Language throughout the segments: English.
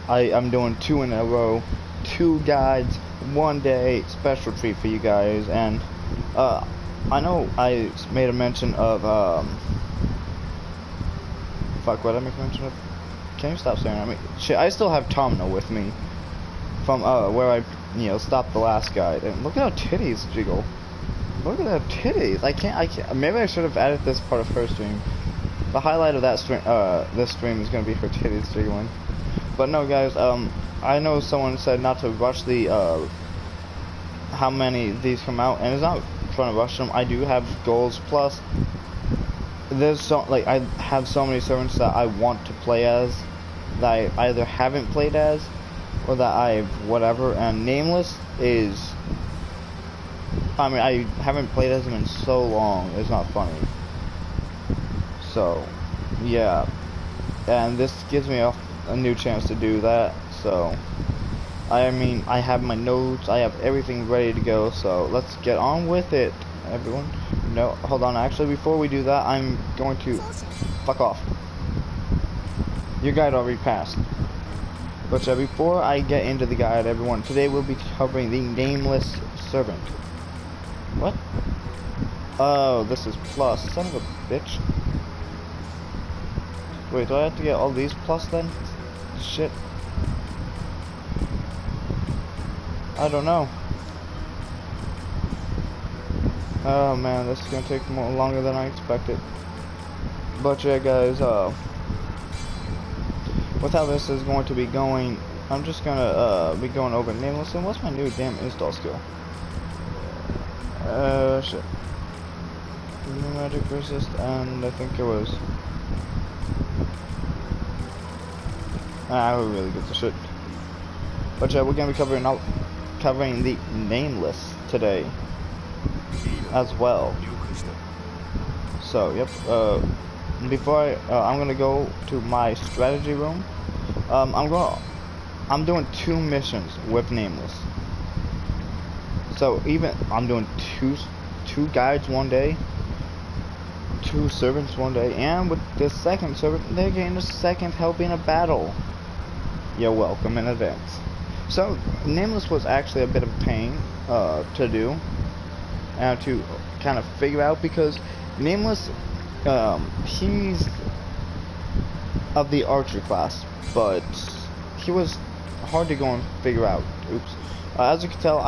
I'm doing 2 in a row, 2 guides, 1 day, special treat for you guys. And I know I made a mention of fuck, what did I make a mention of? Can you stop saying that? I mean, shit, I still have Tomno with me from where I stopped the last guide. And look at how titties jiggle. Look at that titties. I can't. Maybe I should have added this part of her stream. The highlight of that stream, this stream is gonna be her titties jiggling. But no, guys. I know someone said not to rush the how many these come out, and it's not trying to rush them. I do have goals. Plus, there's so I have so many servants that I want to play as that I either haven't played as or that I've whatever. And Nameless is. I mean, I haven't played as him in so long, it's not funny. So, yeah. And this gives me a new chance to do that, so... I mean, I have my notes, I have everything ready to go, so let's get on with it, everyone. No, hold on, actually, before we do that, I'm going to... Fuck off. Your guide already passed. But before I get into the guide, everyone, today we'll be covering the Nameless Servant. What? Oh, this is plus. Son of a bitch. Wait, do I have to get all these plus then? Shit. I don't know. Oh man, this is gonna take longer than I expected. But yeah, guys, with how this is going to be going, I'm just gonna be going over Nameless. And what's my new damn install skill? Shit. New magic resist, and I think it was... I really get the shit. But yeah, we're gonna be covering the Nameless today as well. So, yep. Before I'm gonna go to my strategy room. I'm doing 2 missions with Nameless. So I'm doing two guides one day, 2 servants one day, and with the second servant, they're getting a second help in a battle. You're welcome in advance. So Nameless was actually a bit of a pain to do and to kind of figure out, because Nameless, he's of the archer class, but he was hard to go and figure out. Oops. As you can tell,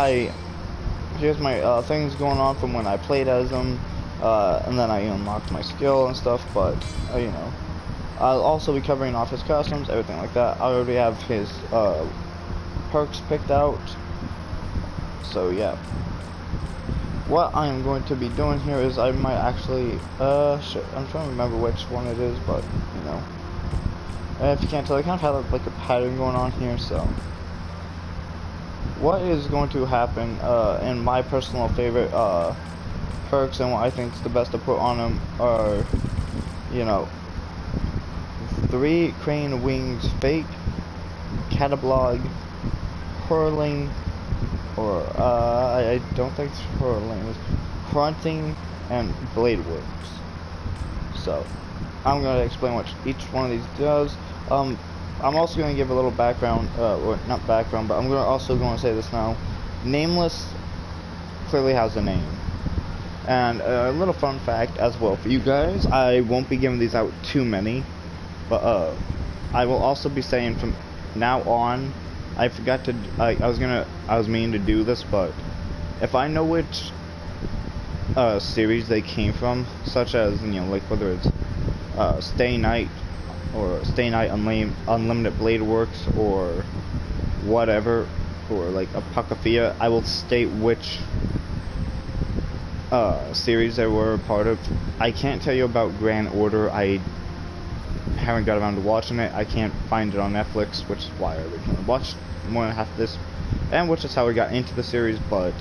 here's my things going on from when I played as him, and then I unlocked my skill and stuff, but, I'll also be covering off his customs, everything like that. I already have his perks picked out, so yeah. What I'm going to be doing here is I might actually, shit, I'm trying to remember which one it is, but, if you can't tell, I kind of have like a pattern going on here, so... What is going to happen, in my personal favorite, perks, and what I think is the best to put on them are, 3 crane wings fake, catalog, hurling, or, I don't think it's hurling, it's fronting, and blade works. So, I'm going to explain what each one of these does. I'm also going to give a little background, or not background, but I'm also going to say this now. Nameless clearly has a name. And a little fun fact as well for you guys, I won't be giving these out too many, but I will also be saying from now on, I forgot to, I was meaning to do this, but if I know which series they came from, such as, like whether it's Stay Night, or Stay Night Unlimited Blade Works, or whatever, or like Apocrypha, I will state which series they were a part of. I can't tell you about Grand Order. I haven't got around to watching it. I can't find it on Netflix, which is why I originally watched more than half of this, and which is how we got into the series. But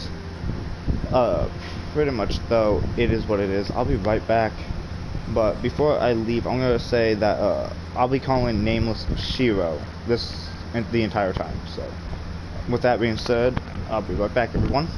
pretty much though, it is what it is. I'll be right back. But before I leave, I'm going to say that I'll be calling Nameless Shiro the entire time. So, with that being said, I'll be right back, everyone.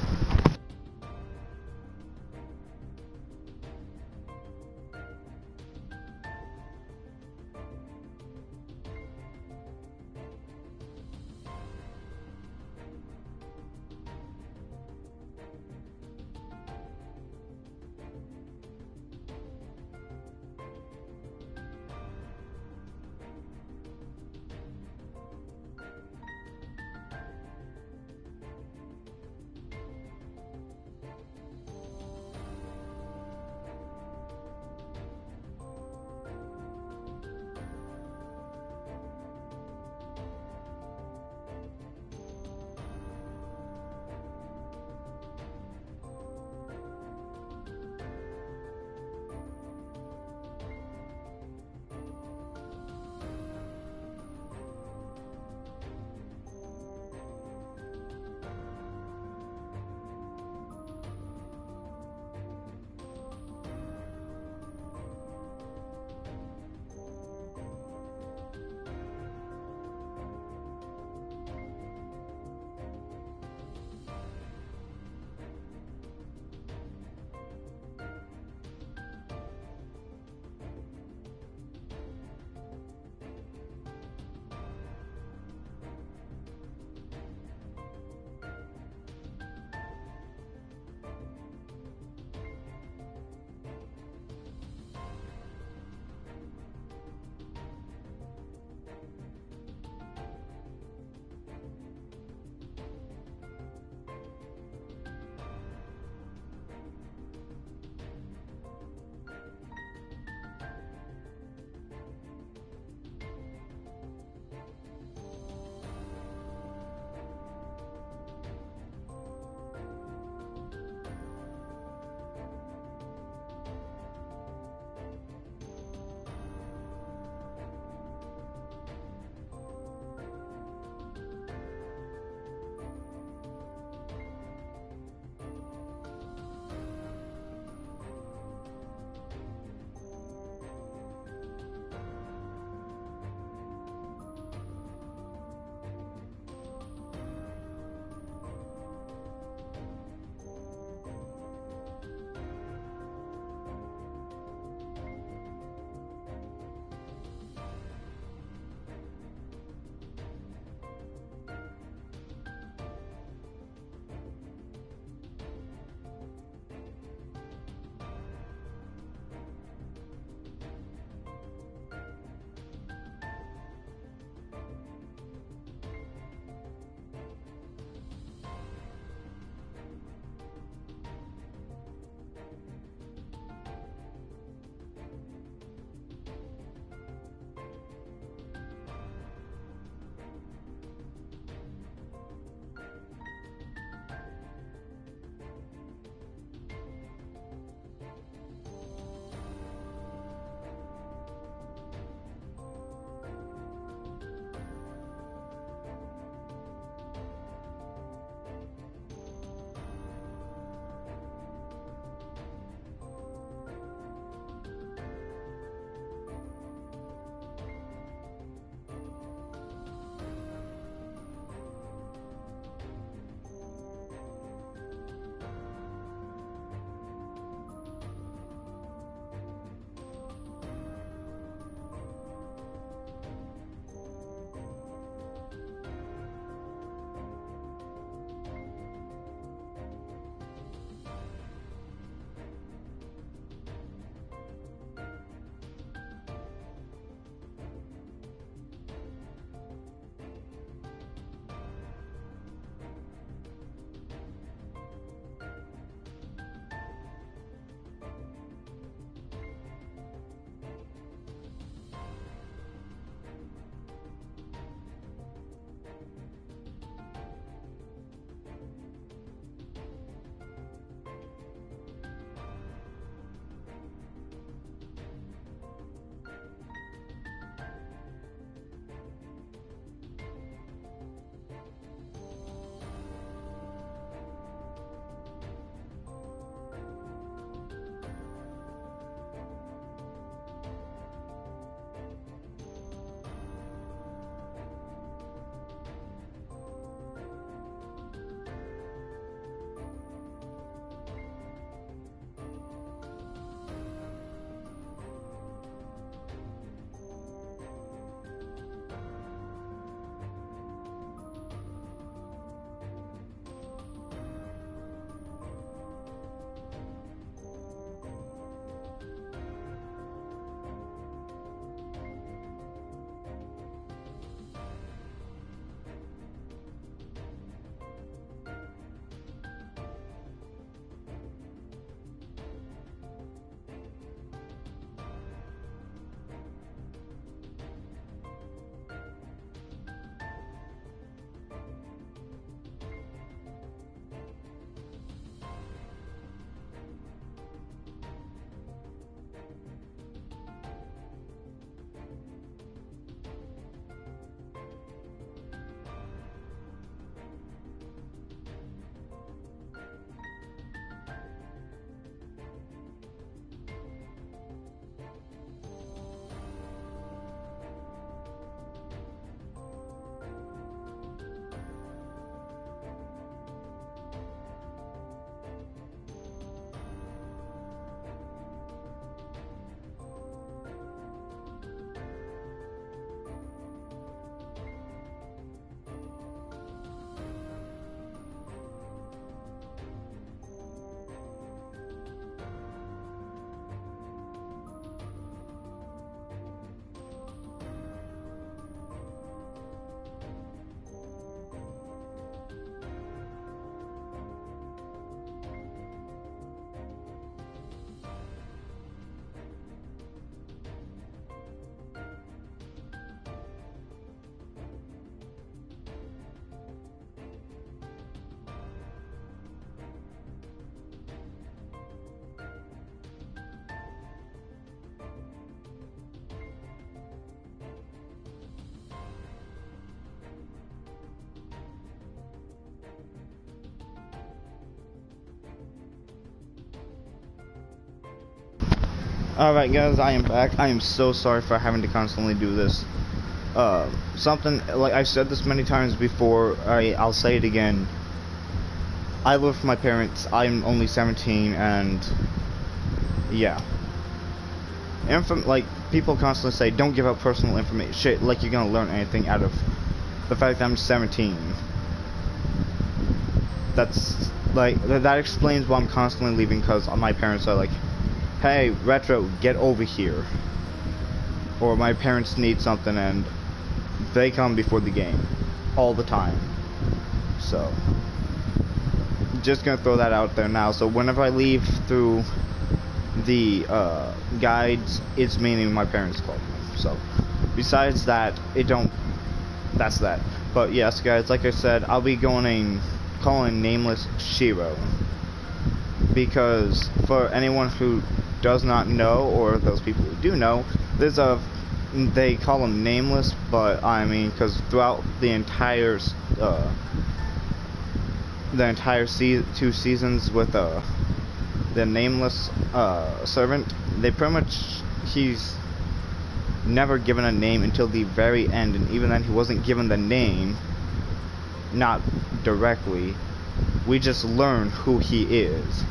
Alright guys, I am back. I am so sorry for having to constantly do this. Something, like I've said this many times before, I'll say it again. I live with my parents, I'm only 17, and yeah. Like, people constantly say, don't give out personal information, shit, like you're gonna learn anything out of the fact that I'm 17. That's, like, that explains why I'm constantly leaving, because my parents are like, hey, Retro, get over here. Or my parents need something and they come before the game. All the time. So, just gonna throw that out there now. So whenever I leave through the guides, it's meaning my parents called me. So, besides that, that's that. But yes, guys, like I said, I'll be calling Nameless Shiro. Because for anyone who does not know, or those people who do know, they call him Nameless, but I mean, because throughout the entire 2 seasons with the Nameless servant, he's never given a name until the very end, and even then he wasn't given the name, not directly. We just learn who he is.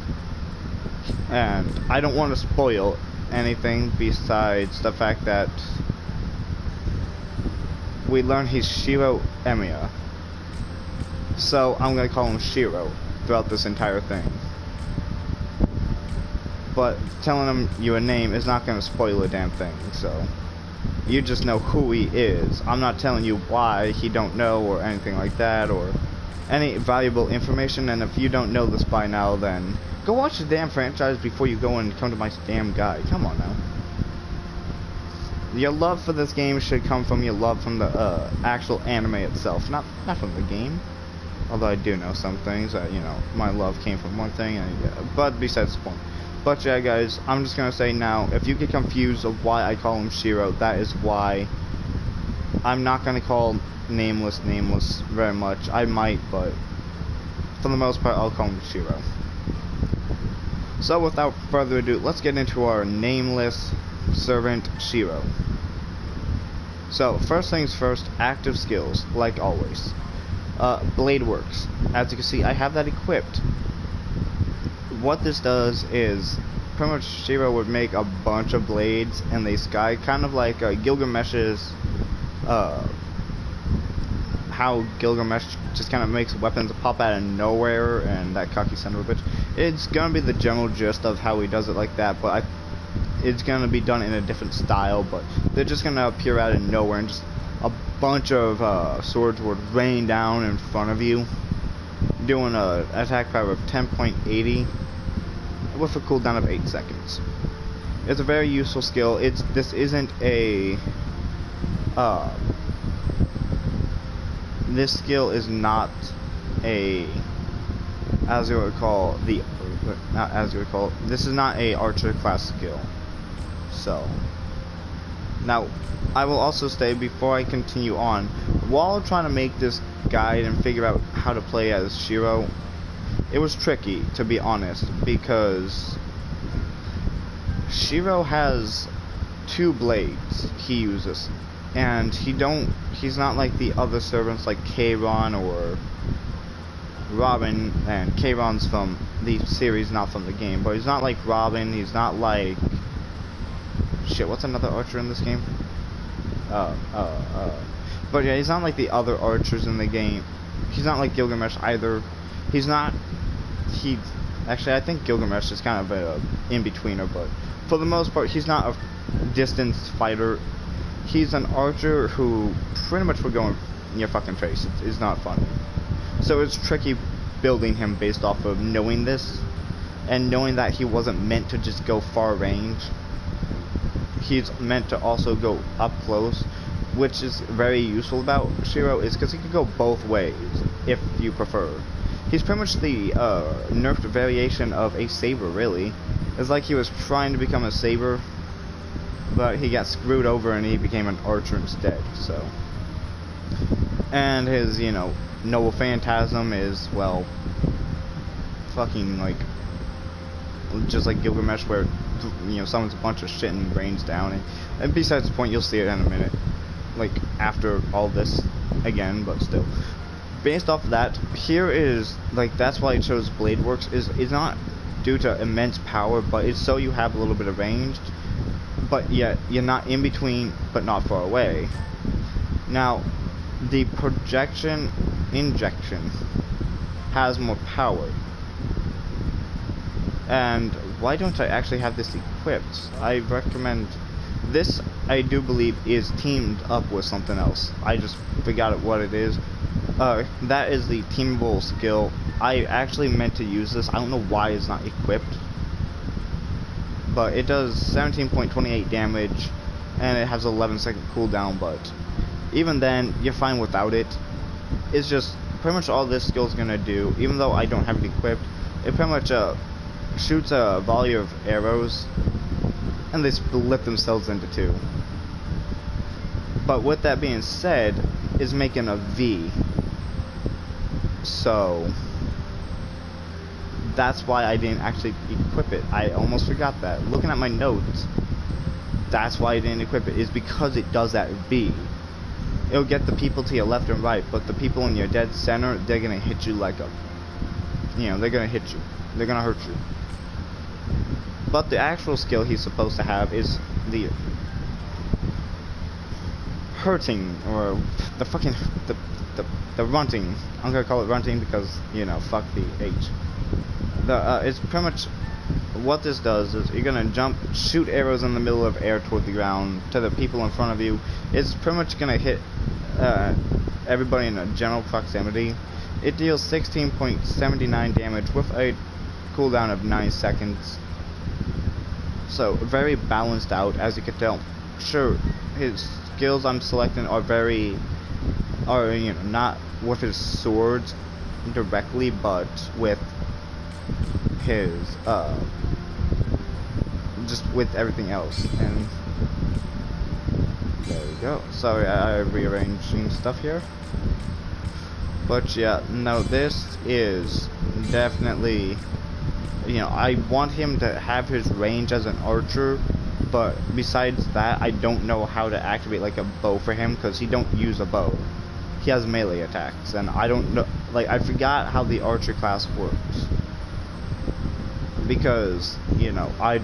And I don't want to spoil anything besides the fact that we learn he's Shiro Emiya. So I'm going to call him Shiro throughout this entire thing. But telling him your name is not going to spoil a damn thing, so you just know who he is. I'm not telling you why he don't know or anything like that, or any valuable information, and if you don't know this by now, then go watch the damn franchise before you go and come to my damn guide. Come on now. Your love for this game should come from your love from the actual anime itself, not from the game. Although I do know some things that, you know, my love came from one thing, but besides the point. But yeah, guys, I'm just gonna say now, if you get confused of why I call him Shiro, that is why. I'm not gonna call Nameless very much. I might, but for the most part, I'll call him Shiro. So without further ado, let's get into our Nameless servant Shiro. So first things first, active skills, like always. Blade works. As you can see, I have that equipped. What this does is, pretty much Shiro would make a bunch of blades in the sky, kind of like Gilgamesh's, how Gilgamesh just kind of makes weapons pop out of nowhere, and that cocky son of a bitch. It's gonna be the general gist of how he does it like that, but it's gonna be done in a different style, but they're just gonna appear out of nowhere, and just a bunch of swords would rain down in front of you, doing a attack power of 10.80 with a cooldown of 8 seconds. It's a very useful skill. This isn't a this skill is not a, as you would call, this is not a archer class skill. So now I will also say, before I continue on, while trying to make this guide and figure out how to play as Shiro, it was tricky, to be honest, because Shiro has 2 blades he uses, and he's not like the other servants like Keiron or Robin, and Keiron's from the series, not from the game, but he's not like Robin, he's not like, shit, what's another archer in this game? But yeah, he's not like the other archers in the game. He's not like Gilgamesh either. Actually, I think Gilgamesh is kind of a in-betweener, but for the most part, he's not a distance fighter. He's an archer who pretty much will go in your fucking face. It's not fun. So it's tricky building him based off of knowing this, and knowing that he wasn't meant to just go far range. He's meant to also go up close, which is very useful about Shiro, is because he can go both ways, if you prefer. He's pretty much the nerfed variation of a saber, really. It's like he was trying to become a saber, but he got screwed over and he became an archer instead, so. And his, you know, noble Phantasm is, well, fucking, like, just like Gilgamesh, where summons a bunch of shit and rains down. And besides the point, you'll see it in a minute, like after all this again, but still. Based off of that, here is like that's why I chose Blade Works. Is not due to immense power, but it's so you have a little bit of range, but yet you're not in between, but not far away. Now, the projection injection has more power. And why don't I actually have this equipped? I recommend this. I do believe is teamed up with something else. I just forgot what it is. That is the teamable skill. I actually meant to use this. I don't know why it's not equipped, but it does 17.28 damage, and it has 11-second cooldown. But even then, you're fine without it. It's just pretty much all this skill is gonna do. Even though I don't have it equipped, it pretty much shoots a volley of arrows, and they split themselves into two. But with that being said, is making a V. So that's why I didn't actually equip it. I almost forgot that. Looking at my notes, that's why I didn't equip it, is because it does that V. It'll get the people to your left and right, but the people in your dead center, they're gonna hit you like a, they're gonna hit you. They're gonna hurt you. But the actual skill he's supposed to have is the hurting, or the fucking the runting. I'm gonna call it runting because fuck the H. It's pretty much what this does is you're gonna jump, shoot arrows in the middle of air toward the ground to the people in front of you. It's pretty much gonna hit everybody in a general proximity. It deals 16.79 damage with a cooldown of 9 seconds. So very balanced out, as you can tell. Sure, his skills I'm selecting are not with his swords directly, but with his just with everything else. And there we go. Sorry, I'm rearranging stuff here. But yeah, no, this is definitely, I want him to have his range as an archer, but besides that, I don't know how to activate like a bow for him, because he don't use a bow. He has melee attacks, and I don't know, like, I forgot how the archer class works, because I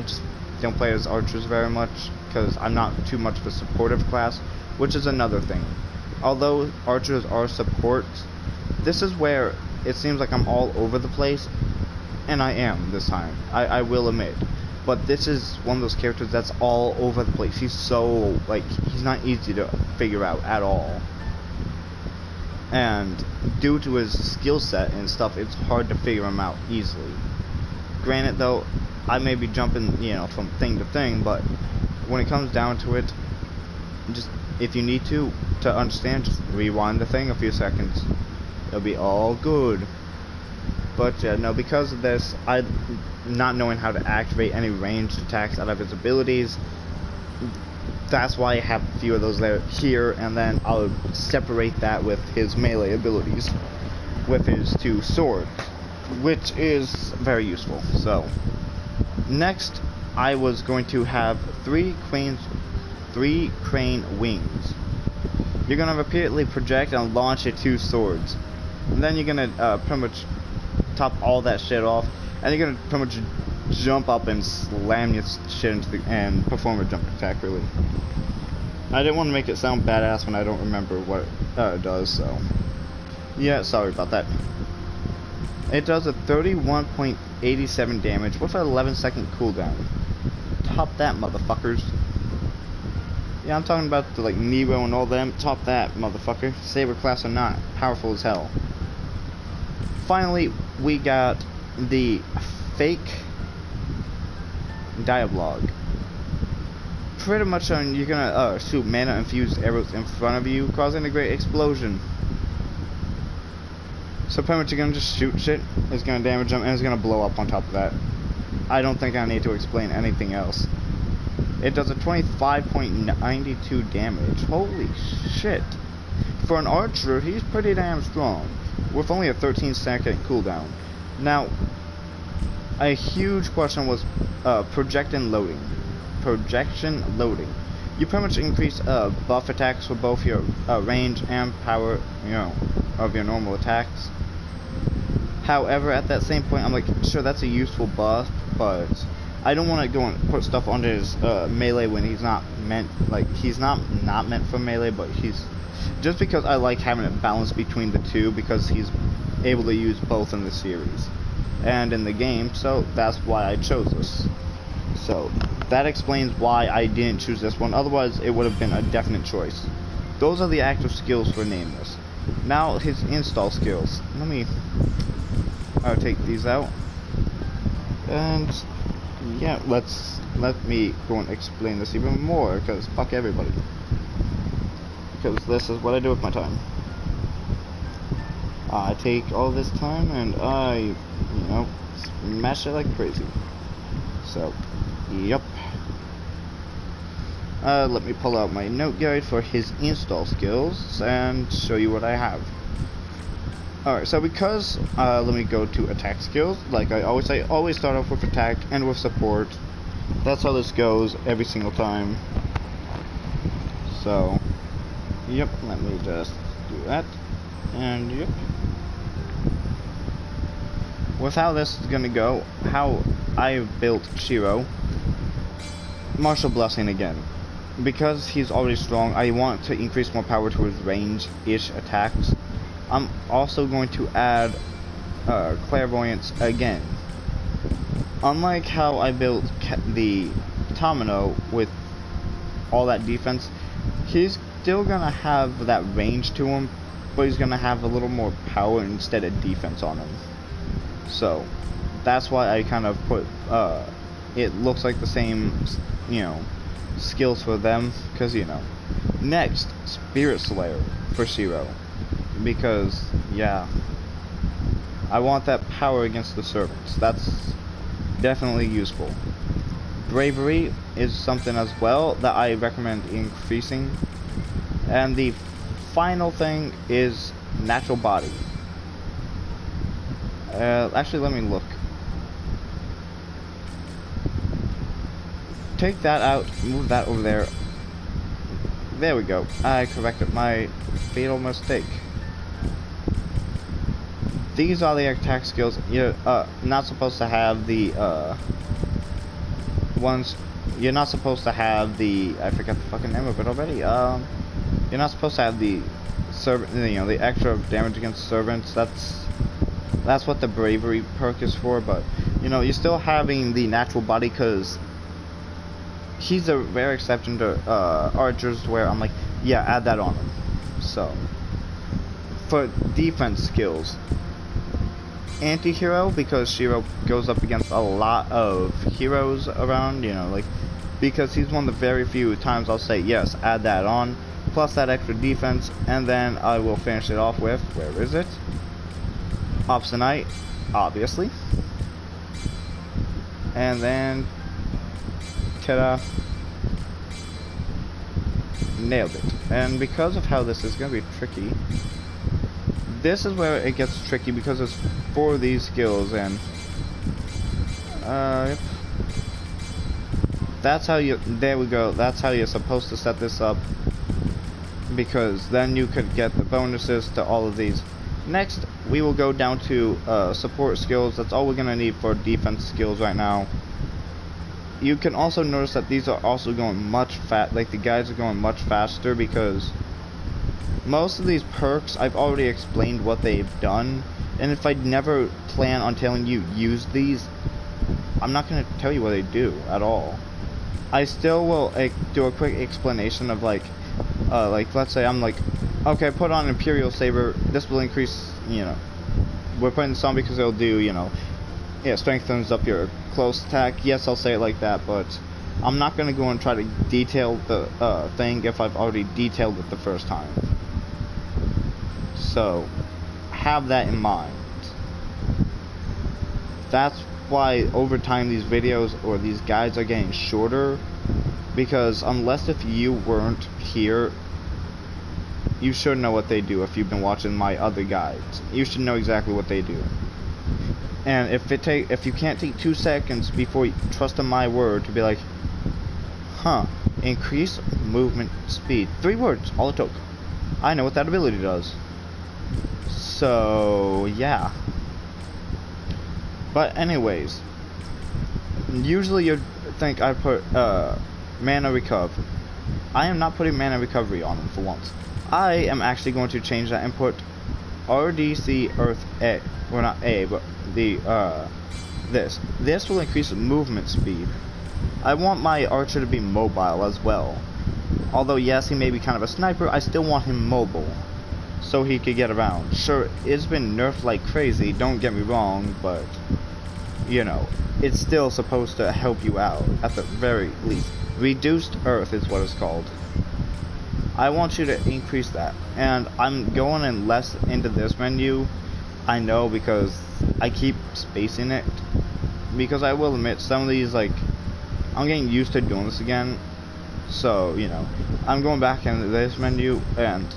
just don't play as archers very much, because I'm not too much of a supportive class, which is another thing. Although archers are supports, this is where it seems like I'm all over the place, and I am this time, I will admit. But this is one of those characters that's all over the place. He's so, like, he's not easy to figure out at all. And due to his skill set and stuff, it's hard to figure him out easily. Granted though, I may be jumping, from thing to thing, but when it comes down to it, just, if you need to understand, just rewind the thing a few seconds. It'll be all good. But no, because of this, not knowing how to activate any ranged attacks out of his abilities, that's why I have a few of those there here, and then I'll separate that with his melee abilities, with his 2 swords, which is very useful. So, next, I was going to have 3 crane wings. You're gonna repeatedly project and launch your 2 swords, and then you're gonna pretty much top all that shit off, and you're gonna pretty much jump up and slam your shit into the, and perform a jump attack, really. I didn't want to make it sound badass when I don't remember what it does, so yeah, sorry about that. It does a 31.87 damage with an 11-second cooldown. Top that, motherfuckers. Yeah, I'm talking about the, like, Nero and all them. Top that, motherfucker. Saber class or not, powerful as hell. Finally, we got the fake dialogue. Pretty much you're gonna shoot mana infused arrows in front of you, causing a great explosion. So pretty much you're gonna just shoot shit, it's gonna damage them, and it's gonna blow up on top of that. I don't think I need to explain anything else. It does a 25.92 damage. Holy shit. For an archer, he's pretty damn strong, with only a 13-second cooldown. Now, A huge question was projection loading. Projection loading. You pretty much increase buff attacks for both your range and power, you know, of your normal attacks. However, at that same point, I'm like, sure, that's a useful buff, but I don't want to go and put stuff onto his melee when he's not meant, like, he's not meant for melee, but he's, just because I like having it balanced between the two, because he's able to use both in the series and in the game, so that's why I chose this. So that explains why I didn't choose this one, otherwise it would have been a definite choice. Those are the active skills for Nameless. Now his install skills. Let me take these out, and yeah, let me go and explain this even more, because fuck everybody, because this is what I do with my time. I take all this time and I, you know, smash it like crazy. So, yep. Let me pull out my note guide for his install skills and show you what I have. Alright, so because, let me go to attack skills. Like I always start off with attack and with support. That's how this goes every single time. So, yep, let me just do that. And yep. With how this is gonna go, how I built Shiro, Martial Blessing again. Because he's already strong, I want to increase more power to his range-ish attacks. I'm also going to add Clairvoyance again. Unlike how I built the Tamino with all that defense, he's still gonna have that range to him, but he's gonna have a little more power instead of defense on him. So that's why I kind of put it looks like the same, you know, skills for them, because, you know. Next, Spirit Slayer for Shiro, because yeah, I want that power against the servants. That's definitely useful. Bravery is something as well that I recommend increasing. And the final thing is Natural Body. Actually, let me look. Take that out, move that over there. There we go. I corrected my fatal mistake. These are the attack skills. You're not supposed to have the ones. You're not supposed to have the. I forgot the fucking name of it already. You're not supposed to have the servant. You know, the extra damage against servants. That's what the bravery perk is for. But you know, you're still having the natural body, because he's a rare exception to archers where I'm like, yeah, add that on him. So for defense skills, anti-hero, because Shiro goes up against a lot of heroes around, you know, like, because he's one of the very few times I'll say, yes, add that on, plus that extra defense, and then I will finish it off with, where is it? Obstinate, obviously. And then, ta-da, nailed it. And because of how this is going to be tricky, this is where it gets tricky, because it's for these skills, and that's how you, there we go, that's how you're supposed to set this up, because then you could get the bonuses to all of these. Next, we will go down to support skills. That's all we're going to need for defense skills right now. You can also notice that these are also going much like the guys are going much faster, because most of these perks, I've already explained what they've done, and if I never plan on telling you use these, I'm not going to tell you what they do at all. I still will do a quick explanation of like let's say I'm like, okay, put on Imperial Saber, this will increase, you know, we're putting this on because it'll do, you know, yeah, strengthens up your close attack. Yes, I'll say it like that, but I'm not going to go and try to detail the thing if I've already detailed it the first time. So, have that in mind. That's why over time these videos or these guides are getting shorter, because unless if you weren't here, you should know what they do. If you've been watching my other guides, you should know exactly what they do. And if you can't take 2 seconds before you trust in my word to be like, huh, increase movement speed. 3 words, all it took. I know what that ability does. So yeah. But anyways, usually you'd think I put mana recover. I am not putting mana recovery on him for once. I am actually going to change that and put RDC Earth A. Well, not A, but the this. This will increase movement speed. I want my archer to be mobile as well. Although yes, he may be kind of a sniper, I still want him mobile, so he could get around. Sure, it's been nerfed like crazy, don't get me wrong, but you know, it's still supposed to help you out, at the very least. Reduced Earth is what it's called. I want you to increase that, and I'm going in less into this menu, I know, because I keep spacing it, because I will admit, some of these, like, I'm getting used to doing this again, so, you know, I'm going back into this menu, and,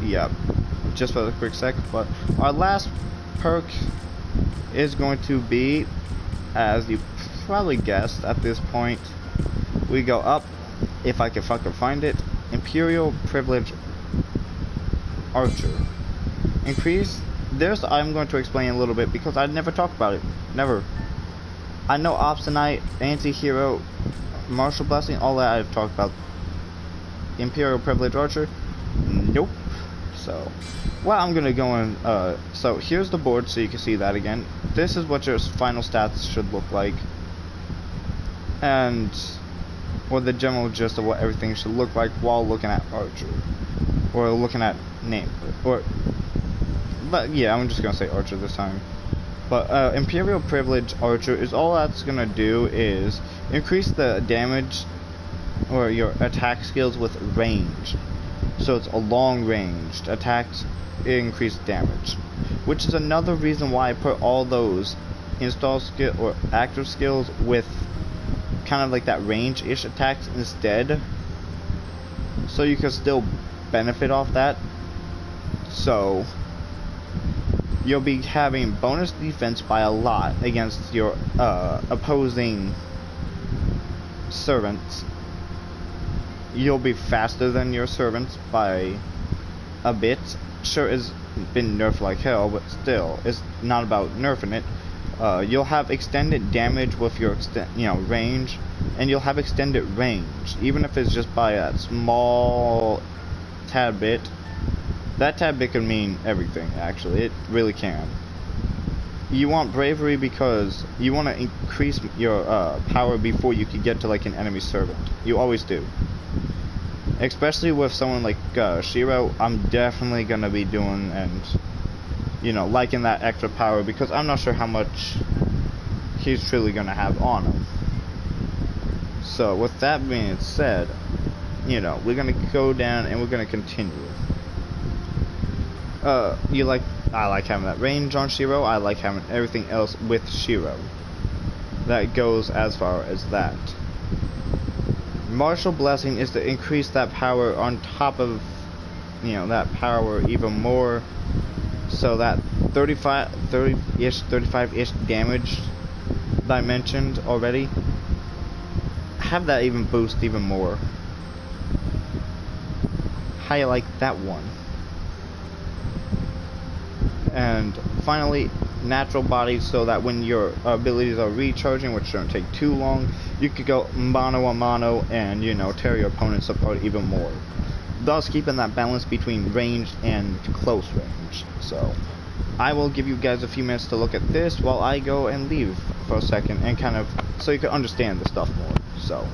yeah, just for a quick sec, but our last perk is going to be, as you probably guessed at this point, we go up, if I can fucking find it, Imperial Privilege Archer. Increase, this I'm going to explain a little bit, because I never talk about it, never. I know Obstinate, Anti-Hero, Martial Blessing, all that I've talked about. Imperial Privilege Archer, nope. So, well, I'm gonna go in, so here's the board so you can see that again. This is what your final stats should look like. And, well, the general gist of what everything should look like while looking at Archer. Or looking at but yeah, I'm just gonna say Archer this time. But Imperial Privilege Archer is all that's gonna do is increase the damage or your attack skills with range. So it's a long ranged attacks, increased damage, which is another reason why I put all those install skill or active skills with kind of like that range-ish attacks instead, so you can still benefit off that. So you'll be having bonus defense by a lot against your opposing servants. You'll be faster than your servants by a bit. Sure, it's been nerfed like hell, but still, it's not about nerfing it. You'll have extended damage with your range, and you'll have extended range, even if it's just by a small tad bit. That tad bit can mean everything, actually. It really can. You want bravery because you want to increase your power before you can get to like an enemy servant. You always do. Especially with someone like Shiro, I'm definitely gonna be doing and liking that extra power, because I'm not sure how much he's truly gonna have on him. So with that being said, we're gonna go down and we're gonna continue. I like having that range on Shiro. I like having everything else with Shiro. That goes as far as that. Martial Blessing is to increase that power on top of, that power even more. So that 35-ish damage that I mentioned already, have that even boost even more. How you like that one? And finally, natural body, so that when your abilities are recharging, which don't take too long, you could go mano a mano and tear your opponents apart even more, thus keeping that balance between range and close range. So I will give you guys a few minutes to look at this while I go and leave for a second, and kind of so you can understand the stuff more. So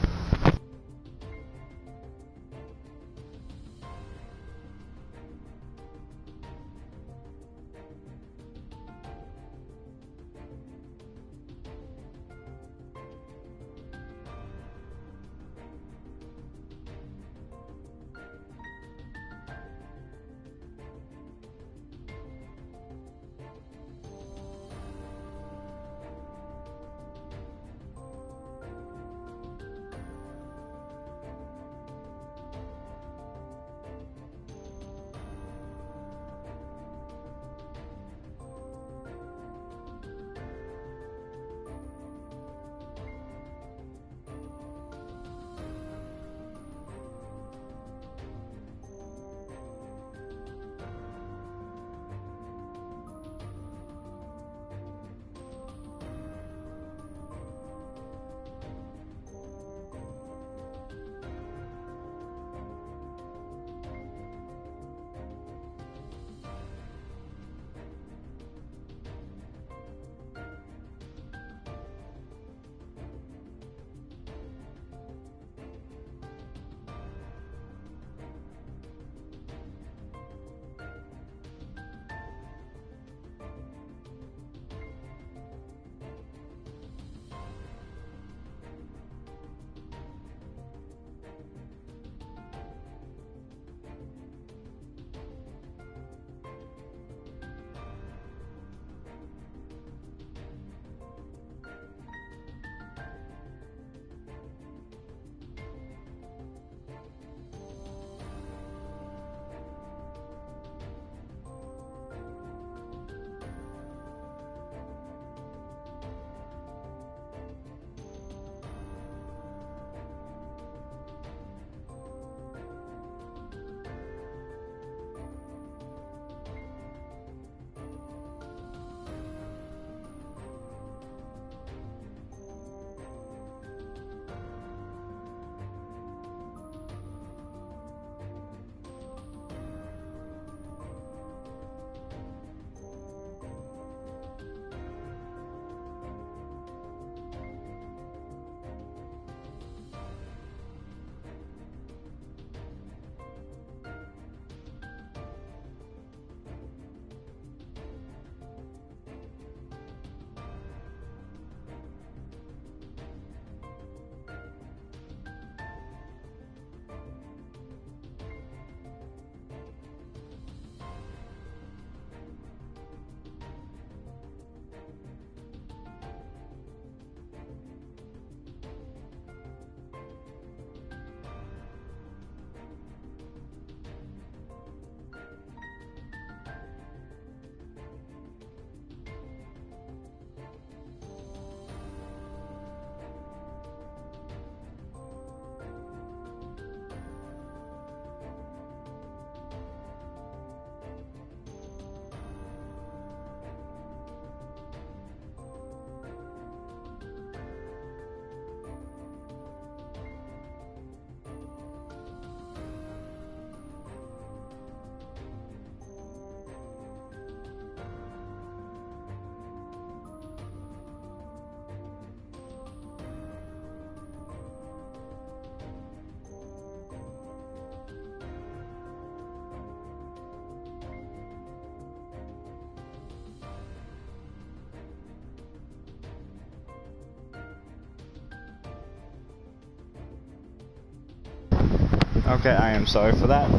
Okay, I am sorry for that.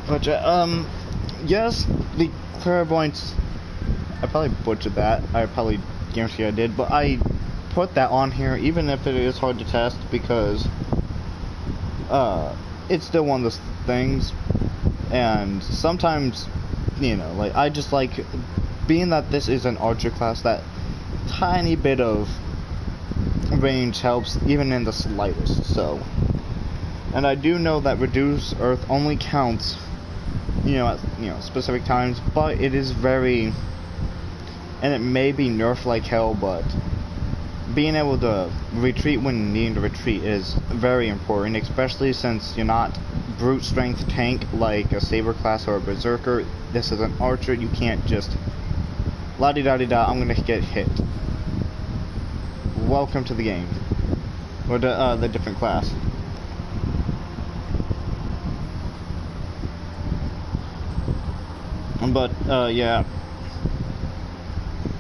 But yes, the clairvoyance. I probably butchered that. I probably guarantee I did, but I put that on here, even if it is hard to test, because it's still one of those things. And sometimes, you know, like I just like being that this is an archer class, that tiny bit of range helps, even in the slightest. So. And I do know that reduce earth only counts, at specific times, but it is very, and it may be nerfed like hell, but being able to retreat when needing to retreat is very important, especially since you're not brute strength tank like a saber class or a berserker. This is an archer. You can't just la-di-da-di-da, I'm gonna get hit. Welcome to the game, or the different class. But, yeah.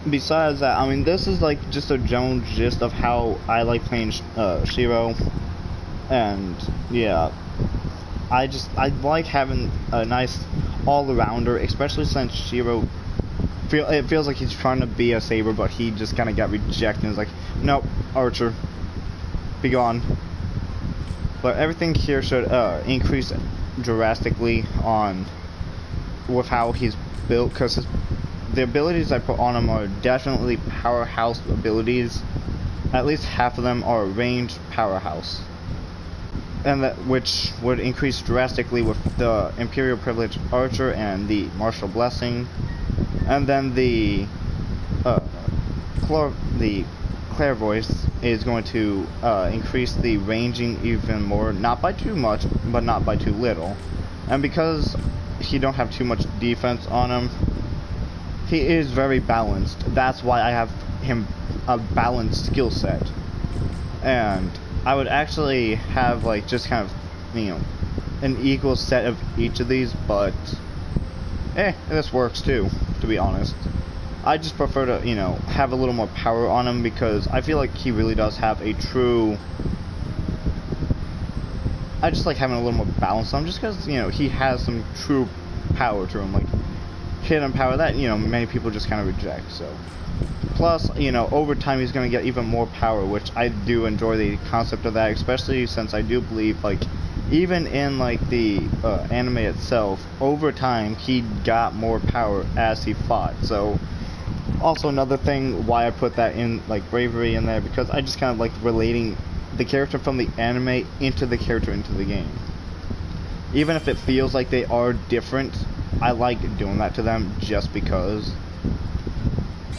Besides that, I mean, this is like just a general gist of how I like playing Shiro. And, yeah. I like having a nice all-arounder, especially since Shiro, it feels like he's trying to be a saber, but he just kind of got rejected and is like, nope, archer, be gone. But everything here should increase drastically on with how he's built, because the abilities I put on him are definitely powerhouse abilities. At least half of them are range powerhouse, and that which would increase drastically with the Imperial Privilege Archer and the Martial Blessing, and then the Clairvoyance is going to increase the ranging even more, not by too much, but not by too little. And because he don't have too much defense on him, he is very balanced. That's why I have him a balanced skill set. And I would actually have like just kind of, an equal set of each of these, but this works too, to be honest. I just prefer to, have a little more power on him, because I feel like he really does have a true, I just like having a little more balance on him, just because, he has some true power to him, like hidden power that, many people just kind of reject. So, plus, over time he's going to get even more power, which I do enjoy the concept of that, especially since I do believe, like, even in, like, the anime itself, over time he got more power as he fought. So, also another thing why I put that in, like, bravery in there, because I just kind of like relating the character from the anime into the character into the game. Even if it feels like they are different, I like doing that to them just because.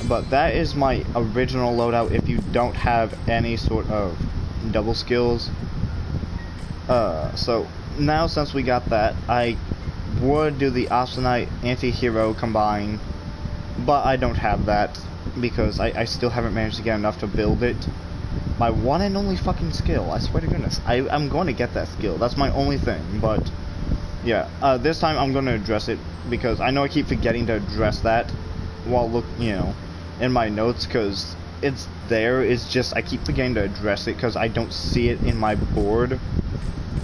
But that is my original loadout if you don't have any sort of double skills. So now since we got that, I would do the Obstinate Anti-Hero combine, but I don't have that because I still haven't managed to get enough to build it. My one and only fucking skill, I swear to goodness. I'm going to get that skill. That's my only thing, but yeah, this time I'm going to address it, because I know I keep forgetting to address that while in my notes, because it's there. It's just I keep forgetting to address it because I don't see it in my board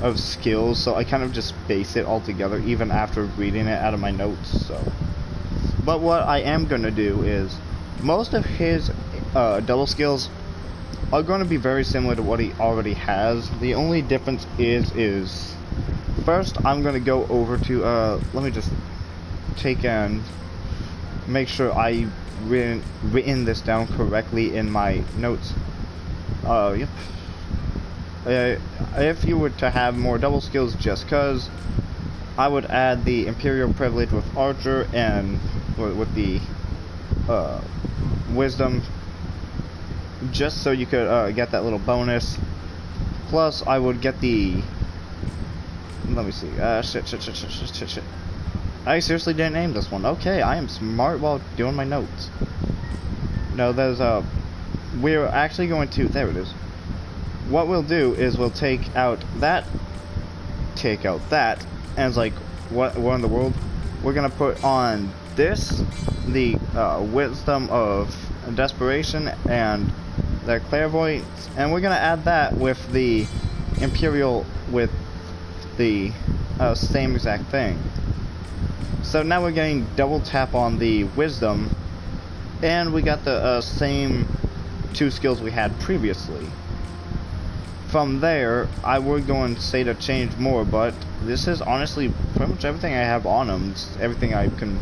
of skills, so I kind of just base it all together even after reading it out of my notes. So, but what I am going to do is most of his double skills are going to be very similar to what he already has. The only difference is first I'm going to go over to let me just take and make sure I written this down correctly in my notes. Yep. If you were to have more double skills, just cause, I would add the Imperial Privilege with Archer and with the Wisdom, just so you could get that little bonus. Plus, I would get the, let me see, shit. I seriously didn't name this one. Okay, I am smart while doing my notes. No, there's we're actually going to, there it is. What we'll do is we'll take out that, and it's like, what in the world? We're gonna put on this, the Wisdom of Desperation and the Clairvoyance, and we're gonna add that with the Imperial with the same exact thing. So now we're getting double tap on the wisdom, and we got the same 2 skills we had previously. From there, I would go and say to change more, but this is honestly pretty much everything I have on him. It's everything I can,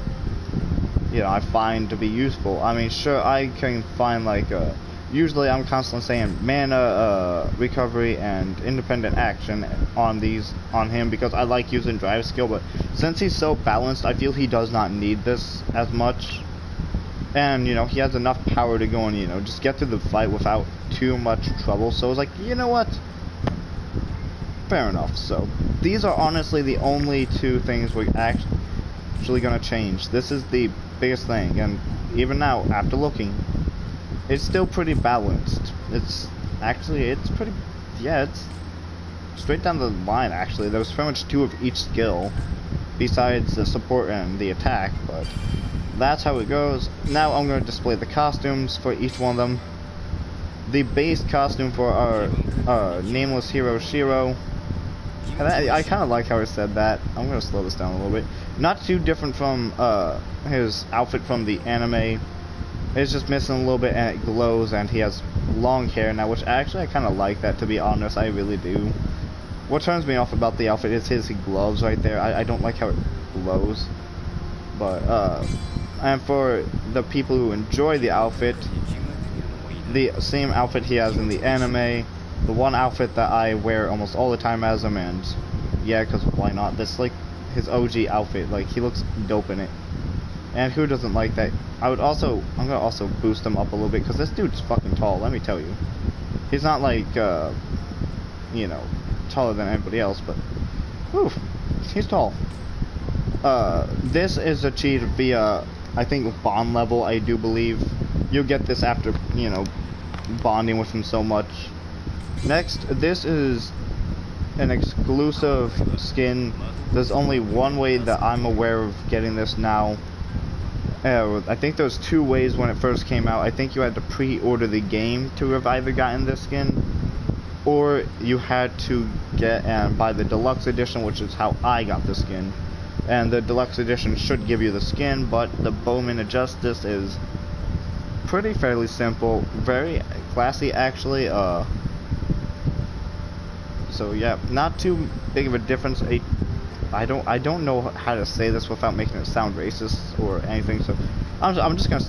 you know, I find to be useful. I mean, sure, I can find like usually I'm constantly saying mana, recovery, and independent action on him because I like using drive skill, but since he's so balanced, I feel he does not need this as much. And, you know, he has enough power to go and, you know, just get through the fight without too much trouble. So I was like, you know what? Fair enough. So, these are honestly the only 2 things we're actually going to change. This is the biggest thing. And even now, after looking, it's still pretty balanced. It's pretty, yeah, it's straight down the line, actually. There's pretty much 2 of each skill, besides the support and the attack, but that's how it goes. Now I'm going to display the costumes for each one of them. The base costume for our Nameless hero, Shiro. And I kind of like how I said that. I'm going to slow this down a little bit. Not too different from his outfit from the anime. It's just missing a little bit and it glows, and he has long hair now, which actually I kind of like that, to be honest. I really do. What turns me off about the outfit is his gloves right there. I don't like how it glows. But, and for the people who enjoy the outfit, the same outfit he has in the anime, the one outfit that I wear almost all the time as him, and yeah, because why not? That's like his OG outfit. Like, he looks dope in it. And who doesn't like that? I'm gonna also boost him up a little bit, because this dude's fucking tall, let me tell you. He's not like, you know, taller than anybody else, but, whew, he's tall. This is achieved via, I think, bond level, I do believe. You'll get this after, you know, bonding with him so much. Next, this is an exclusive skin. There's only one way that I'm aware of getting this now. I think there's 2 ways when it first came out. I think you had to pre-order the game to have either gotten this skin, or you had to get and buy the deluxe edition, which is how I got the skin. And the deluxe edition should give you the skin, but the Bowman of Justice is pretty fairly simple, very classy actually. So yeah, not too big of a difference. I don't know how to say this without making it sound racist or anything, so I'm just gonna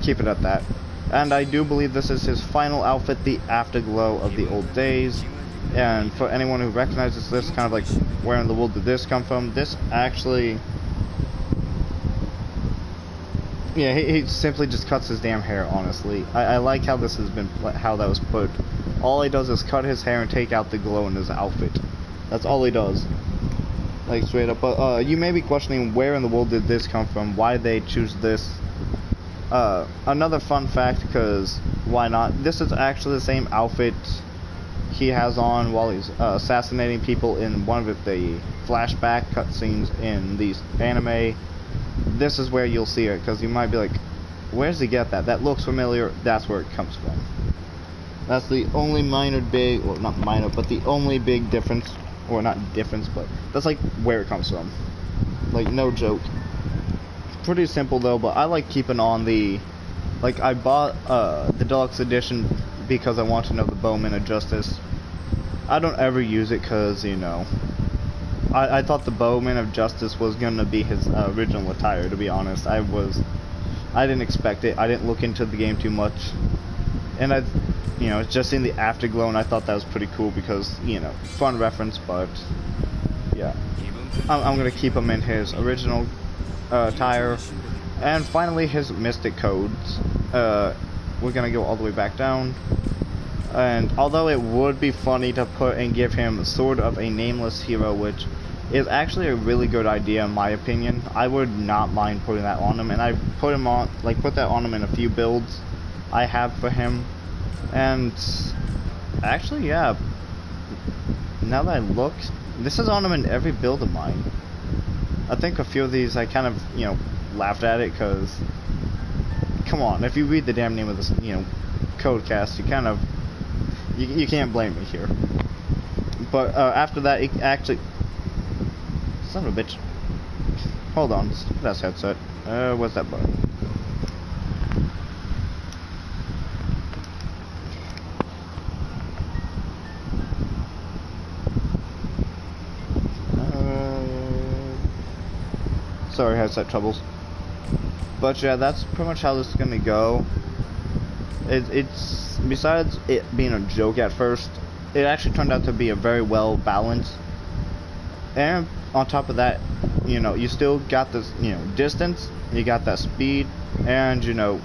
keep it at that. And I do believe this is his final outfit, the afterglow of the old days. And for anyone who recognizes this, kind of like, where in the world did this come from? This actually, yeah, he simply just cuts his damn hair, honestly. I like how this has been, how that was put. All he does is cut his hair and take out the glow in his outfit. That's all he does. Like, straight up. But, you may be questioning, where in the world did this come from? Why they choose this? Another fun fact, because why not? This is actually the same outfit he has on while he's assassinating people in one of the flashback cutscenes in the anime. This is where you'll see it, because you might be like, where does he get that? That looks familiar. That's where it comes from. That's the only well, not minor, but the only big difference, or not difference, but that's like where it comes from. Like, no joke. Pretty simple though, but I like keeping on the, like, I bought the deluxe edition because I want to know the Bowman of Justice. I don't ever use it because, you know, I thought the Bowman of Justice was going to be his original attire, to be honest. I didn't expect it. I didn't look into the game too much. And you know, just in the afterglow, and I thought that was pretty cool because, you know, fun reference, but yeah. I'm going to keep him in his original attire. And finally, his mystic codes. We're going to go all the way back down. And although it would be funny to put and give him sort of a nameless hero, which is actually a really good idea in my opinion, I would not mind putting that on him. And I put him on, like, put that on him in a few builds I have for him. And actually, yeah, now that I look, this is on him in every build of mine. I think a few of these I kind of, you know, laughed at it because, come on, if you read the damn name of this, you know, codecast, you kind of, you can't blame me here. But after that, it actually, son of a bitch. Hold on, that's headset. What's that button? Sorry, headset troubles. But yeah, that's pretty much how this is gonna go. It's besides it being a joke at first, it actually turned out to be a very well balanced. And on top of that, you know, you still got this, you know, distance, you got that speed, and you know,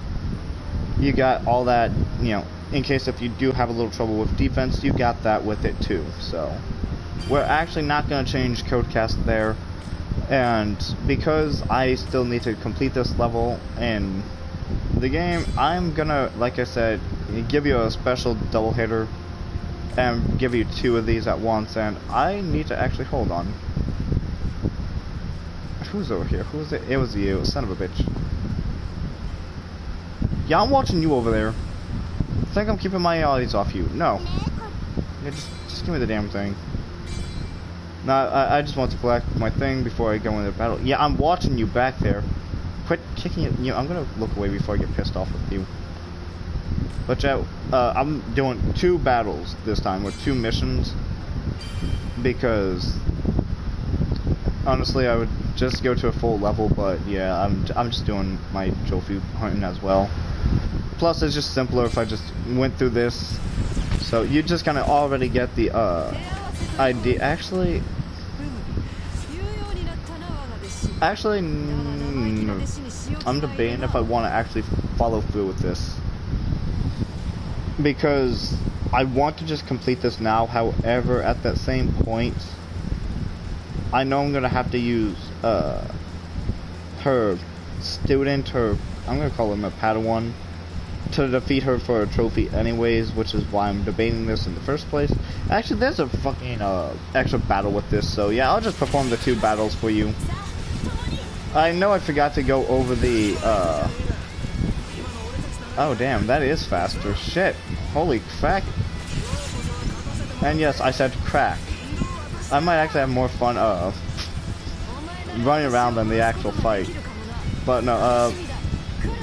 you got all that, you know, in case if you do have a little trouble with defense, you got that with it too. So we're actually not going to change Codecast there, and because I still need to complete this level in the game, I'm gonna, like I said, give you a special double hitter and give you 2 of these at once. And I need to actually, hold on, who's over here? Who's it? It was you, son of a bitch. Yeah, I'm watching you over there. I think I'm keeping my eyes off you. No. Yeah, just give me the damn thing. No, I just want to collect my thing before I go into battle. Yeah, I'm watching you back there. Quit kicking it. You know, I'm gonna look away before I get pissed off with you. But yeah, I'm doing 2 battles this time, with 2 missions. Because honestly, I would just go to a full level, but yeah, I'm just doing my trophy hunting as well. Plus, it's just simpler if I just went through this. So you just kind of already get the idea. Actually, I'm debating if I want to actually follow through with this, because I want to just complete this now. However, at that same point, I know I'm gonna have to use her student, her, I'm gonna call him a Padawan, to defeat her for a trophy anyways, which is why I'm debating this in the first place. Actually, there's a fucking extra battle with this, so yeah, I'll just perform the 2 battles for you. I know I forgot to go over the oh damn, that is faster. Shit. Holy crack. And yes, I said crack. I might actually have more fun running around than the actual fight. But no,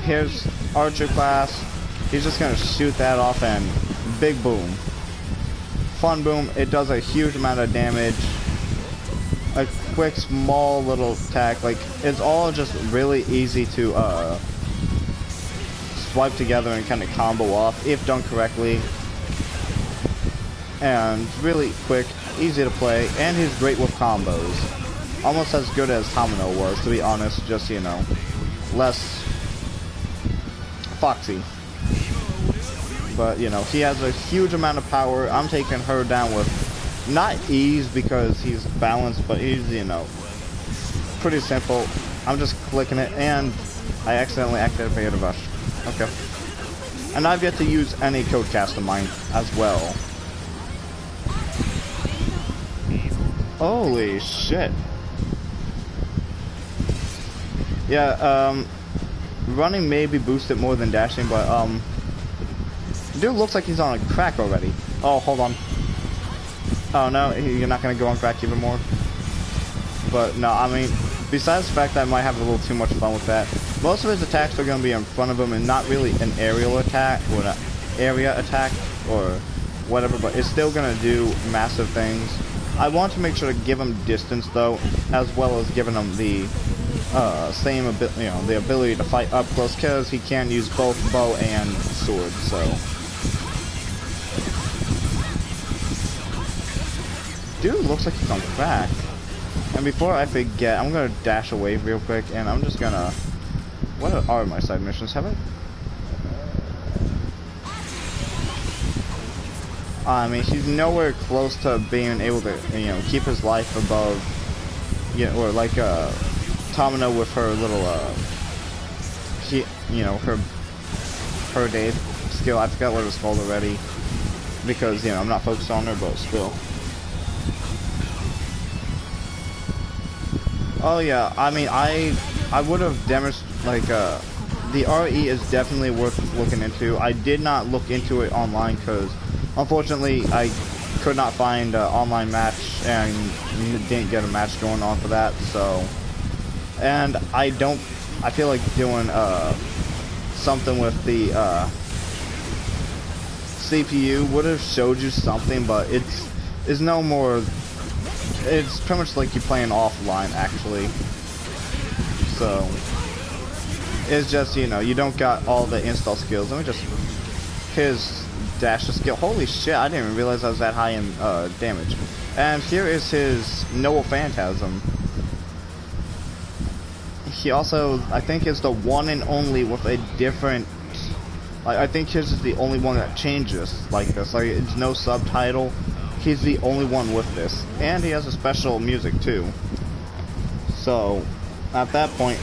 here's Archer class. He's just gonna shoot that off and big boom. Fun boom. It does a huge amount of damage. A quick small little attack. Like, it's all just really easy to swipe together and kind of combo off if done correctly. And really quick, easy to play, and he's great with combos. Almost as good as Tamino was, to be honest, just, you know, less foxy. But, you know, he has a huge amount of power. I'm taking her down with, not ease because he's balanced, but he's, you know, pretty simple. I'm just clicking it, and I accidentally activated a rush. Okay. And I've yet to use any Codecast of mine as well. Holy shit. Yeah, running maybe boosted more than dashing, but, dude looks like he's on a crack already. Oh, hold on. Oh, no, you're not gonna go on crack even more? But, no, I mean, besides the fact that I might have a little too much fun with that, most of his attacks are gonna be in front of him and not really an aerial attack, or an area attack, or whatever, but it's still gonna do massive things. I want to make sure to give him distance, though, as well as giving him the same ability, you know, the ability to fight up close, because he can use both bow and sword. So, dude looks like he's on crack. And before I forget, I'm gonna dash away real quick, and I'm just gonna. What are my side missions? Have I mean, he's nowhere close to being able to, you know, keep his life above, yeah, or like Tamino with her little, you know, her Dave skill. I forgot what it was called already, because, you know, I'm not focused on her, but still. Oh yeah, I mean, I would have demonstrated, like, the RE is definitely worth looking into. I did not look into it online because, unfortunately, I could not find an online match and didn't get a match going on for that. So, and I feel like doing something with the CPU would have showed you something, but it's no more. It's pretty much like you're playing offline actually. So it's just, you know, you don't got all the install skills. Let me just his dash skill. Holy shit! I didn't even realize I was that high in damage. And here is his Noah Phantasm. He also, I think, is the one and only with a different. I think his is the only one that changes like this. Like, it's no subtitle. He's the only one with this, and he has a special music too. So, at that point,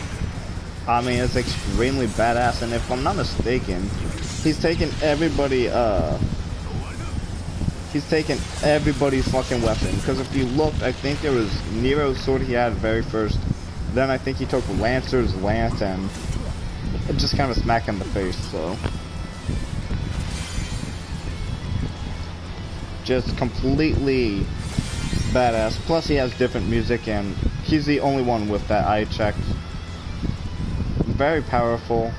I mean, it's extremely badass. And if I'm not mistaken, he's taken everybody. He's taken everybody's fucking weapon. Because if you looked, I think there was Nero's sword he had very first. Then I think he took Lancer's lance and it just kind of smacked in the face. So. Just completely badass. Plus he has different music and he's the only one with that I checked. Very powerful,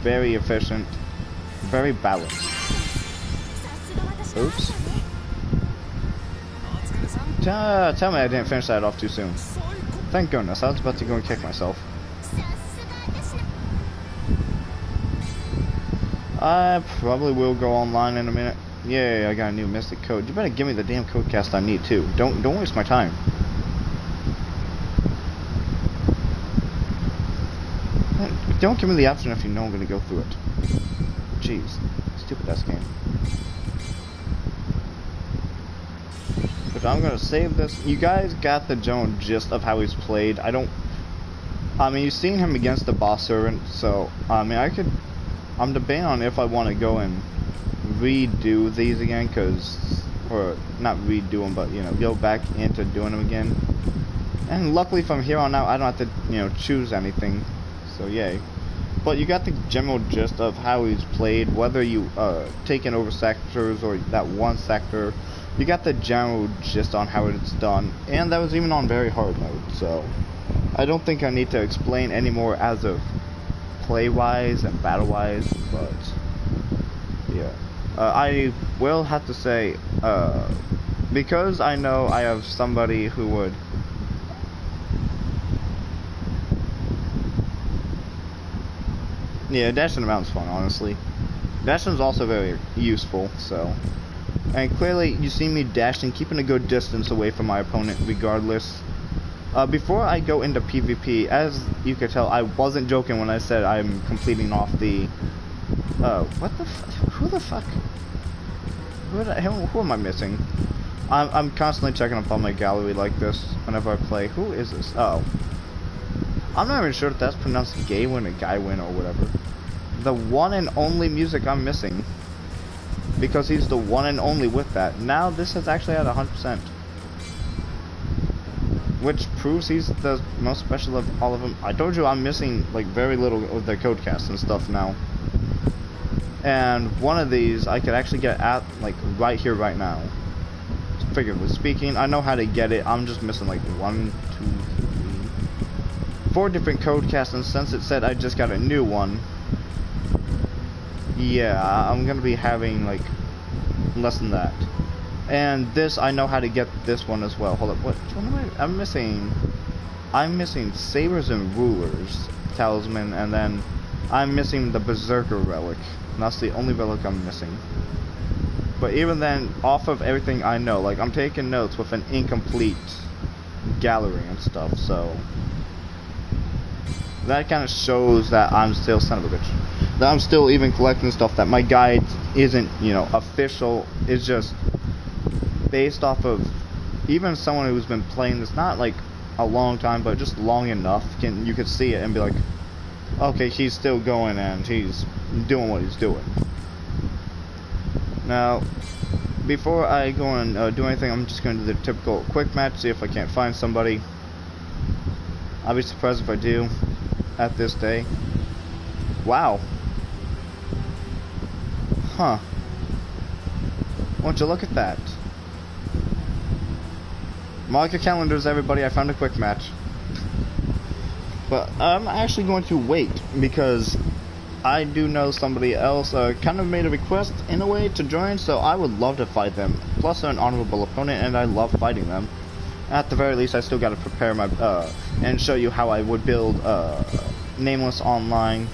very efficient, very balanced. Oops. Tell me I didn't finish that off too soon. Thank goodness, I was about to go and kick myself. I probably will go online in a minute. Yay, I got a new mystic code. You better give me the damn code cast I need too. Don't waste my time. Don't give me the option if you know I'm gonna go through it. Jeez. Stupid ass game. But I'm gonna save this. You guys got the general gist of how he's played. I mean, you've seen him against the boss servant, so I mean I'm debating on if I wanna go and redo these again, or not redo them, but, you know, go back into doing them again. And luckily from here on out I don't have to, you know, choose anything, so yay. But you got the general gist of how he's played, whether you taking over sectors or that one sector. You got the general gist on how it's done, and that was even on very hard mode, so I don't think I need to explain anymore as of play wise and battle wise, but yeah. I will have to say, because I know I have somebody who would... Yeah, dashing around is fun, honestly. Dashing is also very useful, so... And clearly, you see me dashing, keeping a good distance away from my opponent regardless. Before I go into PvP, as you could tell, I wasn't joking when I said I'm completing off the... what the who the fuck? Who am I missing? I'm constantly checking up on my gallery like this whenever I play. Who is this? Oh. I'm not even sure if that's pronounced Gaywin or Guywin or whatever. The one and only music I'm missing. Because he's the one and only with that. Now this is actually at 100%. Which proves he's the most special of all of them. I told you I'm missing like very little of the codecast and stuff now. And one of these I could actually get at like right here, right now. Figuratively speaking, I know how to get it. I'm just missing like 1, 2, 3, 4 different codecasts, and since it said I just got a new one, yeah, I'm gonna be having like less than that. And this, I know how to get this one as well. Hold up, what am I? I'm missing sabers and rulers, talisman, and then I'm missing the berserker relic. And that's the only relic I'm missing. But even then, off of everything I know, like I'm taking notes with an incomplete gallery and stuff, so that kind of shows that I'm still son of a bitch. That I'm still even collecting stuff, that my guide isn't, you know, official. It's just based off of even someone who's been playing this not like a long time, but just long enough, you could see it and be like, okay, he's still going and he's doing what he's doing. Now, before I go and do anything, I'm just going to do the typical quick match, see if I can't find somebody. I'll be surprised if I do at this day. Wow. Huh. Won't you look at that? Mark your calendars, everybody. I found a quick match. But I'm actually going to wait because I do know somebody else kind of made a request in a way to join, so I would love to fight them. Plus, they're an honorable opponent, and I love fighting them. At the very least, I still got to prepare my and show you how I would build Nameless online.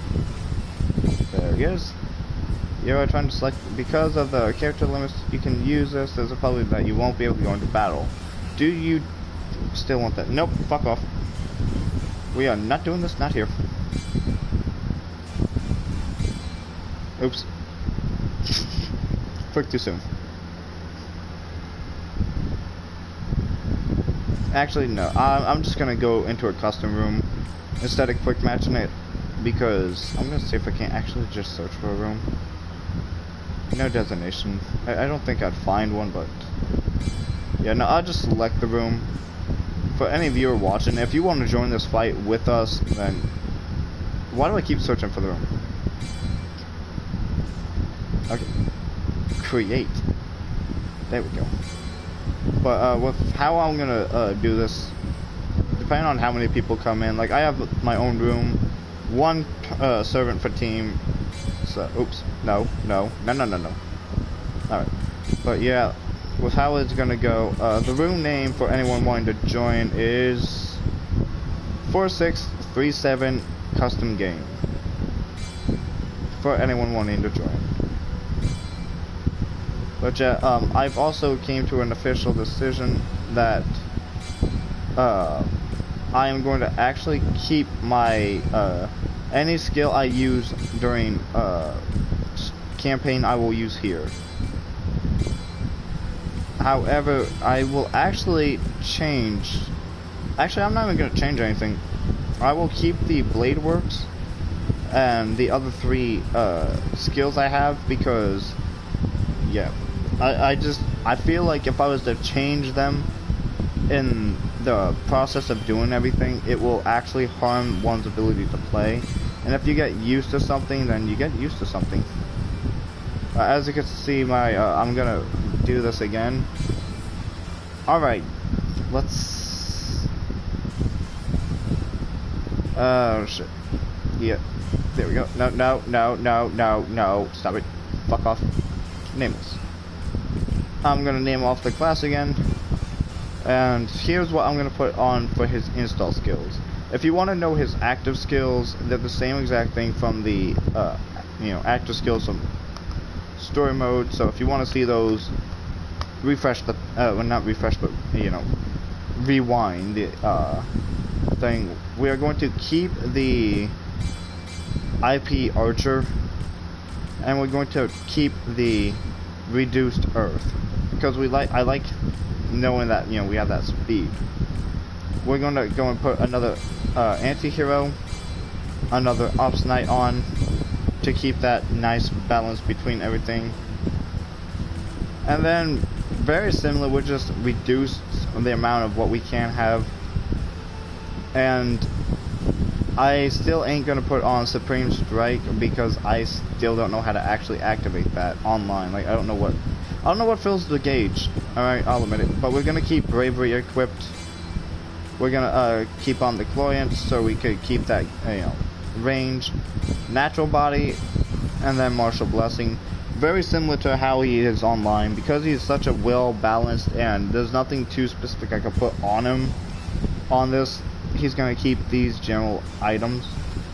There he is. You're trying to select because of the character limits. You can use this. There's a probability that you won't be able to go into battle. Do you still want that? Nope. Fuck off. We are not doing this. Not here. Oops. Quick too soon. Actually, no. I'm just gonna go into a custom room instead of quick matching it because I'm gonna see if I can actually just search for a room. No designation. I don't think I'd find one, but yeah, no. I'll just select the room. For any viewer watching, if you want to join this fight with us, then why do I keep searching for the room? Okay. Create. There we go. But with how I'm gonna do this, depending on how many people come in, like I have my own room, one servant per team. So, oops, no. Alright, but yeah, with how it's gonna go, the room name for anyone wanting to join is 4637 Custom Game. For anyone wanting to join. But yeah, I've also came to an official decision that I am going to actually keep my any skill I use during campaign I will use here. However, I will actually change. Actually, I'm not even going to change anything. I will keep the blade works and the other three skills I have because, yeah. I feel like if I was to change them in the process of doing everything, it will actually harm one's ability to play. And if you get used to something, then you get used to something. As you can see, I'm gonna do this again. Alright, let's... Oh, shit. Yeah, there we go. No. Stop it. Fuck off. Nameless. I'm gonna name off the class again, and here's what I'm gonna put on for his install skills. If you want to know his active skills, they're the same exact thing from the active skills from story mode. So if you want to see those, refresh the well, not refresh, but rewind the thing. We are going to keep the IP Archer, and we're going to keep the reduced Earth because I like knowing that we have that speed. We're going to go and put another anti-hero, another Ops Knight on to keep that nice balance between everything. And then very similar, we'll just reduce the amount of what we can have. And I still ain't gonna put on Supreme Strike because I still don't know how to actually activate that online. Like I don't know what fills the gauge. Alright, I'll admit it. But we're gonna keep Bravery equipped. We're gonna keep on the Clairvoyance so we could keep that range, Natural Body, and then Martial Blessing. Very similar to how he is online because he's such a well balanced and there's nothing too specific I could put on him on this. He's gonna keep these general items.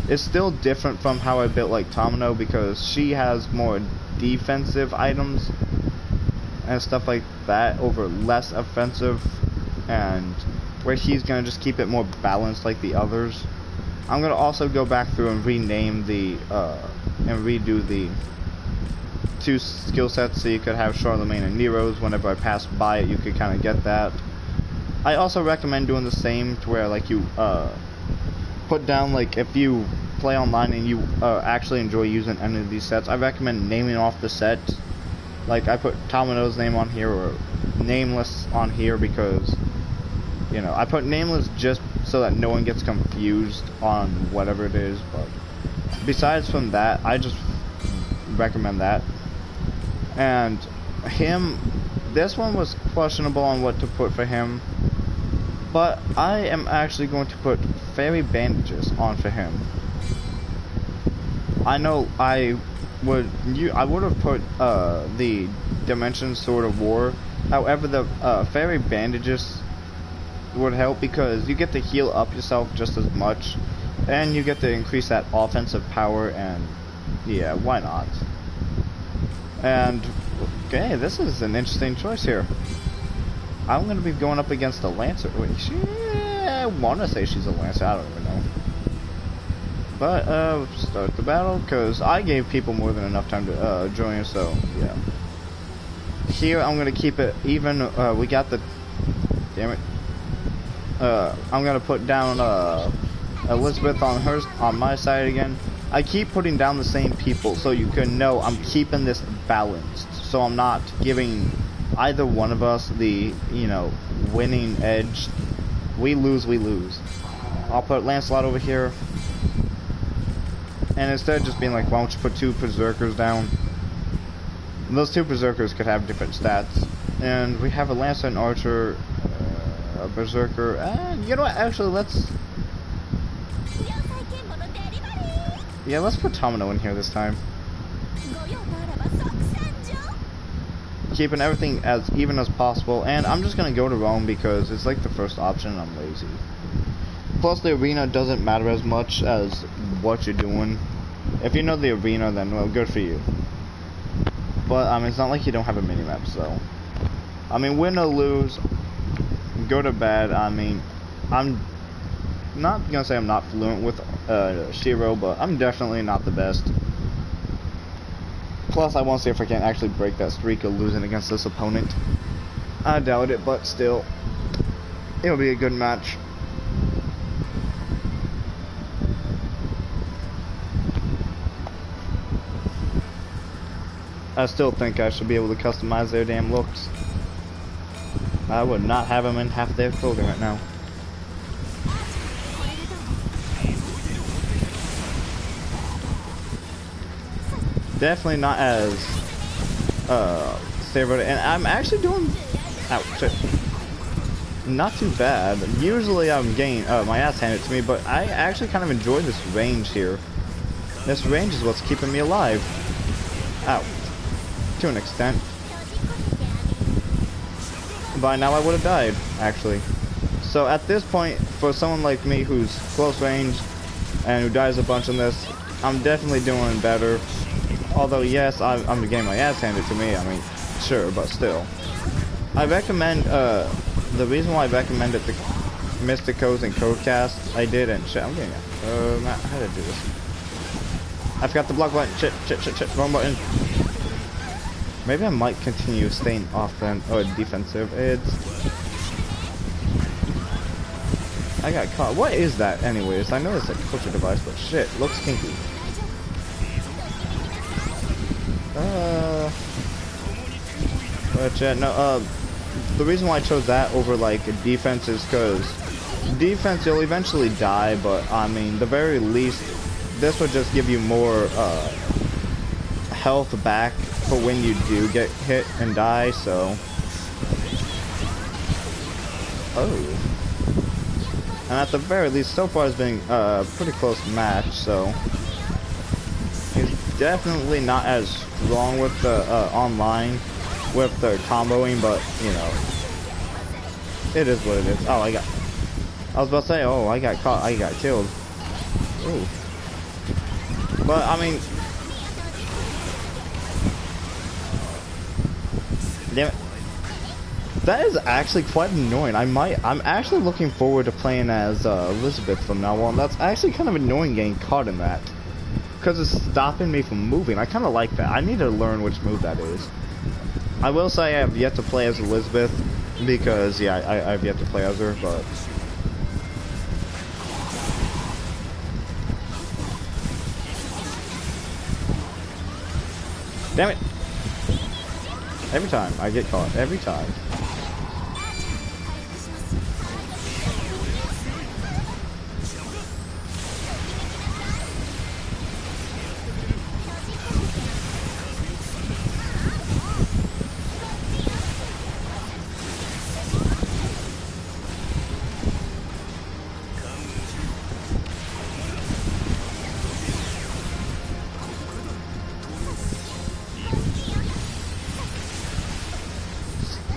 It's still different from how I built like Tomino because she has more defensive items and stuff like that over less offensive, and where he's gonna just keep it more balanced like the others. I'm gonna also go back through and rename the and redo the two skill sets so you could have Charlemagne and Nero's. Whenever I pass by it, you could kind of get that. I also recommend doing the same to where like you put down, like if you play online and you actually enjoy using any of these sets, I recommend naming off the set. Like I put Tomino's name on here or Nameless on here because I put Nameless just so that no one gets confused on whatever it is. But besides from that, I just recommend that. And him, this one was questionable on what to put for him. But I am actually going to put fairy bandages on for him. I know I would have put the Dimension Sword of War. However, the fairy bandages would help because you get to heal up yourself just as much, and you get to increase that offensive power, and yeah, why not? And okay, this is an interesting choice here. I'm gonna be going up against a Lancer. Wait, I wanna say she's a Lancer, I don't even know. But start the battle, because I gave people more than enough time to join, so yeah. Here I'm gonna keep it even. We got the, damn it. I'm gonna put down Elizabeth on my side again. I keep putting down the same people so you can know I'm keeping this balanced, so I'm not giving either one of us the, you know, winning edge. We lose, we lose. I'll put Lancelot over here, and instead of just being like, why don't you put 2 berserkers down? And those 2 berserkers could have different stats, and we have a Lancer and Archer, a berserker, and you know what, actually let's put Tomino in here this time. Keeping everything as even as possible, and I'm just gonna go to Rome because it's like the first option and I'm lazy. Plus the arena doesn't matter as much as what you're doing. If you know the arena, then well, good for you. But I mean, it's not like you don't have a minimap, so I mean, win or lose, go to bed. I mean, I'm not gonna say I'm not fluent with Shiro, but I'm definitely not the best. Plus, I want to see if I can actually break that streak of losing against this opponent. I doubt it, but still, it'll be a good match. I still think I should be able to customize their damn looks. I would not have them in half their clothing right now. Definitely not as favored, and I'm actually doing not too bad. Usually I'm getting my ass handed to me, but I actually kind of enjoy this range here. This range is what's keeping me alive. Ow. To an extent. By now I would have died, actually. So at this point, for someone like me who's close range and who dies a bunch in this, I'm definitely doing better. Although yes, I'm getting my ass handed to me. I mean, sure, but still. I recommend, the reason why I recommended the Mysticos and Codecast, I did, and shit, I'm getting it. Matt, how did I do this? I forgot the block button. Shit, wrong button. Maybe I might continue staying defensive. I got caught. What is that, anyways? I know it's a culture device, but shit, looks kinky. But yeah, no, the reason why I chose that over like defense is because defense you'll eventually die, but I mean the very least this would just give you more health back for when you do get hit and die. So and at the very least so far it's been a pretty close match, so he's definitely not as strong with the online with the comboing, but you know, it is what it is. Oh, I was about to say, oh, I got caught, I got killed. Ooh. But I mean, damn it, that is actually quite annoying. I'm actually looking forward to playing as Elizabeth from now on. That's actually kind of annoying getting caught in that, because it's stopping me from moving. I kind of like that. I need to learn which move that is. I will say I have yet to play as Elizabeth, because, yeah, I've yet to play as her, but... Damn it! Every time, I get caught. Every time.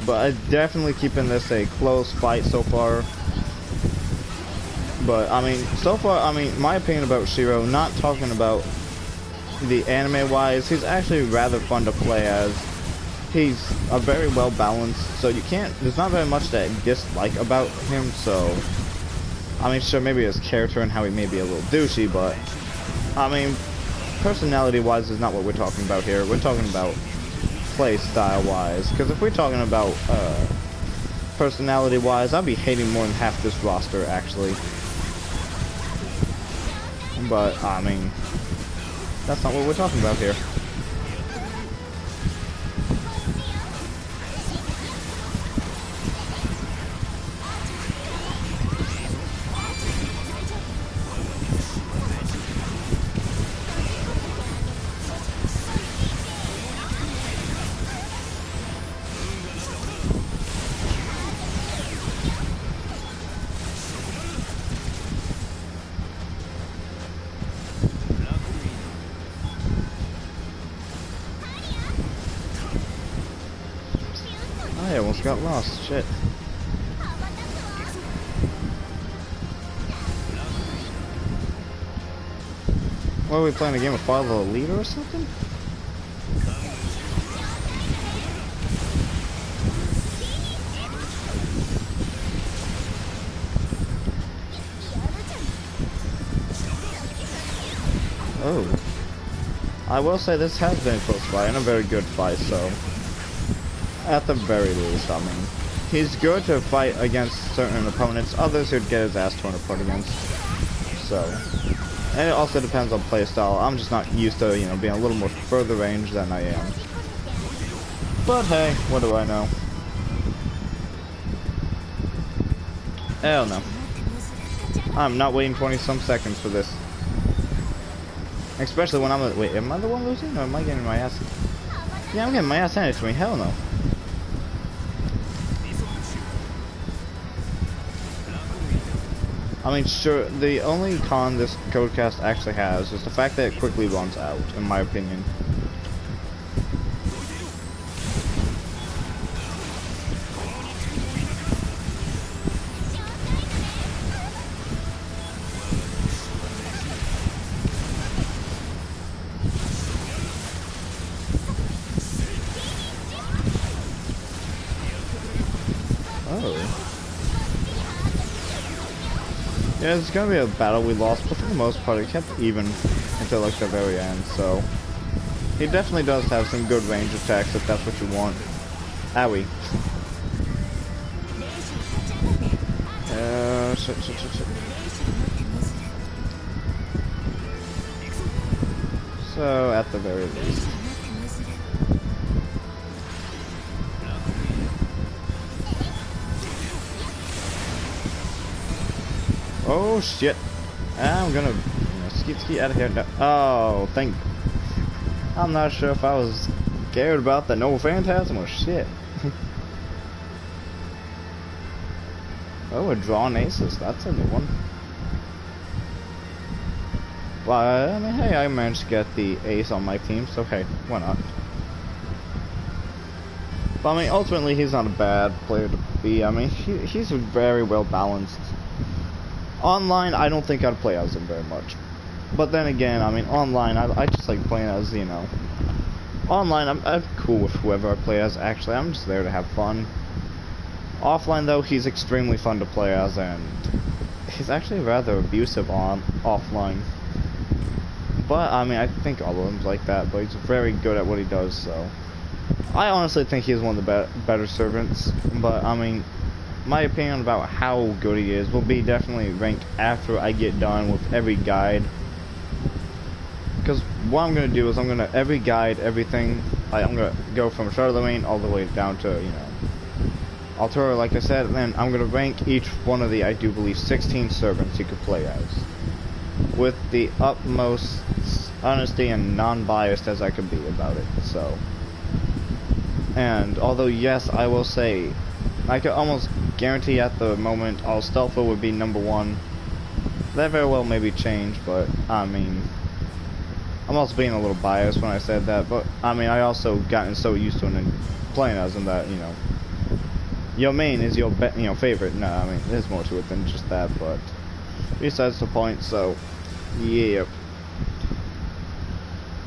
But I'm definitely keeping this a close fight so far. But, I mean, so far, I mean, my opinion about Shiro, not talking about the anime-wise, he's actually rather fun to play as. He's a very well-balanced, so you can't, there's not very much to dislike about him, so, I mean, sure, maybe his character and how he may be a little douchey, but, I mean, personality-wise is not what we're talking about here. We're talking about play style-wise, because if we're talking about, personality-wise, I'd be hating more than half this roster, actually. But, I mean, that's not what we're talking about here. I almost got lost, shit. What, are we playing a game of Follow the Leader or something? Oh. I will say this has been a close fight and a very good fight, so... At the very least, I mean, he's good to fight against certain opponents, others he'd get his ass torn apart against. So, and it also depends on playstyle. I'm just not used to, you know, being a little more further range than I am. But hey, what do I know? Hell no. I'm not waiting 20-some seconds for this. Especially when I'm wait, am I the one losing, or am I getting my ass? Yeah, I'm getting my ass handed to me. Hell no. I mean, sure, the only con this codecast actually has is the fact that it quickly runs out, in my opinion. Yeah, it's gonna be a battle we lost, but for the most part it kept even until like the very end, so he definitely does have some good range attacks if that's what you want. Owie. Shit. So, at the very least. Oh shit! I'm gonna skeet out of here. No. Oh, thank. I'm not sure if I was scared about the no Phantasm or shit. Oh, we're drawing aces. That's a new one. Well, I mean, hey, I managed to get the ace on my team, so hey, why not? But I mean, ultimately, he's not a bad player to be. I mean, he's very well balanced. Online, I don't think I'd play as him very much. But then again, I mean, online, I just like playing as, you know... Online, I'm cool with whoever I play as, actually. I'm just there to have fun. Offline, though, he's extremely fun to play as, and... he's actually rather abusive on offline. But, I mean, I think all of them's like that, but he's very good at what he does, so... I honestly think he's one of the better servants, but, I mean... my opinion about how good he is will be definitely ranked after I get done with every guide. Because what I'm going to do is I'm going to every guide, everything. I'm going to go from Charlemagne all the way down to, you know, Altura, like I said. And then I'm going to rank each one of the, I do believe, 16 servants you could play as. With the utmost honesty and non-biased as I could be about it. So. And although, yes, I will say... I could almost guarantee at the moment Stealtho would be #1. That very well maybe change, but I mean, I'm also being a little biased when I said that, but I mean, I also gotten so used to him and playing as him that, you know, your main is your favorite. No, I mean there's more to it than just that, but besides the point. So yeah.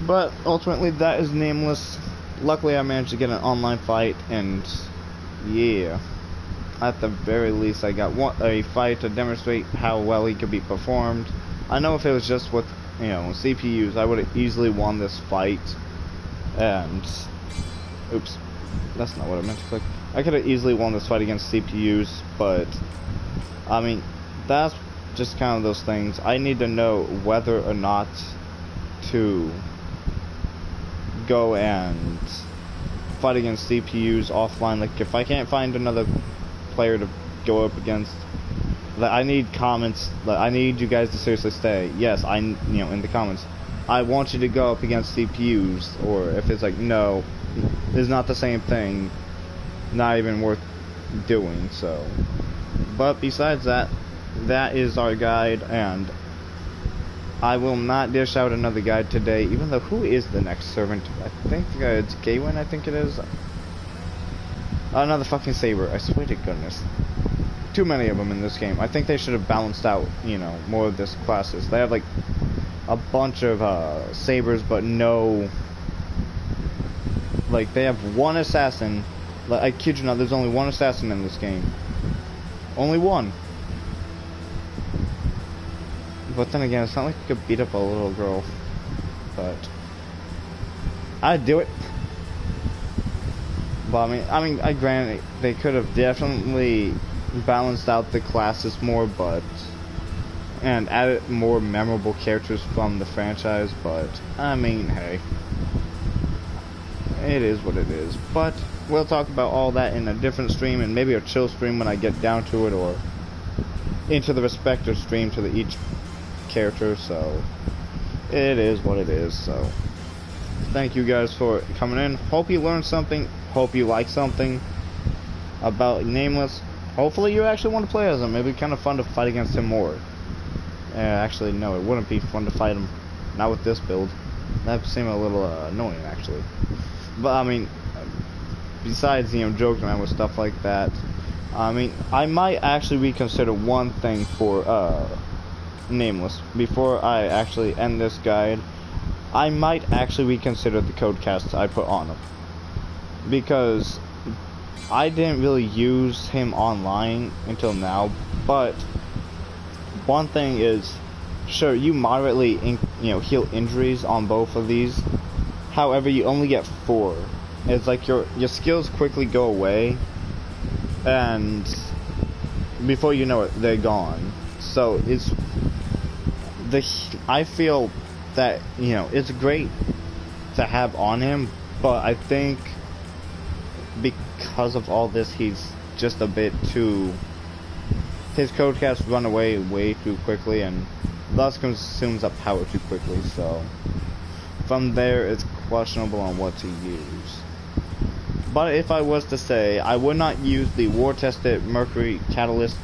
But ultimately, that is Nameless. Luckily, I managed to get an online fight, and yeah, at the very least, I got a fight to demonstrate how well he could be performed. I know if it was just with, CPUs, I would have easily won this fight. And, oops, that's not what I meant to click. I could have easily won this fight against CPUs, but, I mean, that's just kind of those things. I need to know whether or not to go and fight against CPUs offline. Like, if I can't find another player to go up against, I need comments. I need you guys to seriously say, yes, in the comments, I want you to go up against CPUs, or if it's like, no, it's not the same thing, not even worth doing. So, but besides that, that is our guide, and I will not dish out another guide today, even though, who is the next servant? I think it's Gawain, I think it is. Another fucking saber, I swear to goodness. Too many of them in this game. I think they should have balanced out, more of this classes. They have, like, a bunch of, sabers, but no... Like, they have one assassin. Like, I kid you not, there's only one assassin in this game. Only one. But then again, it's not like you could beat up a little girl. But I'd do it. But I granted they could have definitely balanced out the classes more, and added more memorable characters from the franchise. But hey, it is what it is. But we'll talk about all that in a different stream, and maybe a chill stream when I get down to it, or into the respective stream to each character. So it is what it is. So thank you guys for coming in. Hope you learned something. Hope you like something about Nameless. Hopefully you actually want to play as him. It'd be kind of fun to fight against him more. Actually, no, it wouldn't be fun to fight him. Not with this build. That seemed a little annoying, actually. But besides joking around with stuff like that, I might actually reconsider one thing for Nameless before I actually end this guide. I might actually reconsider the code casts I put on him, because I didn't really use him online until now. But one thing is, sure, you moderately heal injuries on both of these. However, you only get 4. It's like your skills quickly go away, and before you know it, they're gone. So I feel that it's great to have on him, but I think because of all this, he's just a bit too. His code casts run away way too quickly, and thus consumes up power too quickly. So from there, it's questionable on what to use. But if I was to say, I would not use the war-tested Mercury Catalyst,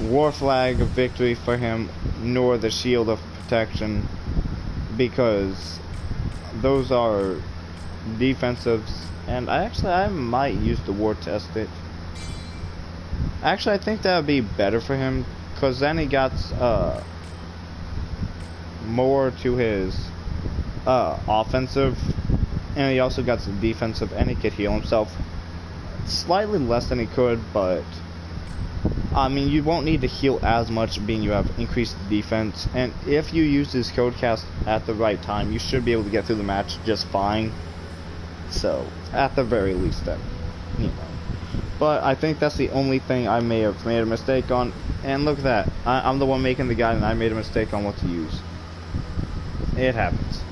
War Flag of Victory for him, nor the Shield of Protection, because those are defensives, and I might use the war-tested. Actually, I think that would be better for him, because then he got more to his offensive, and he also got some defensive, and he could heal himself slightly less than he could, but you won't need to heal as much, being you have increased defense, and if you use this code cast at the right time, you should be able to get through the match just fine. So at the very least, then, But I think that's the only thing I may have made a mistake on, and look at that, I'm the one making the guide, and I made a mistake on what to use. It happens.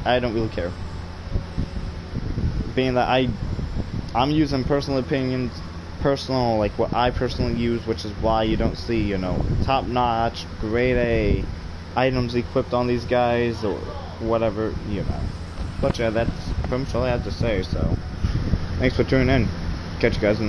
I don't really care. Being that I'm using personal opinions, like what I personally use, which is why you don't see, top-notch, grade A items equipped on these guys, or whatever, But yeah, that's pretty much all I have to say, so thanks for tuning in. Catch you guys in the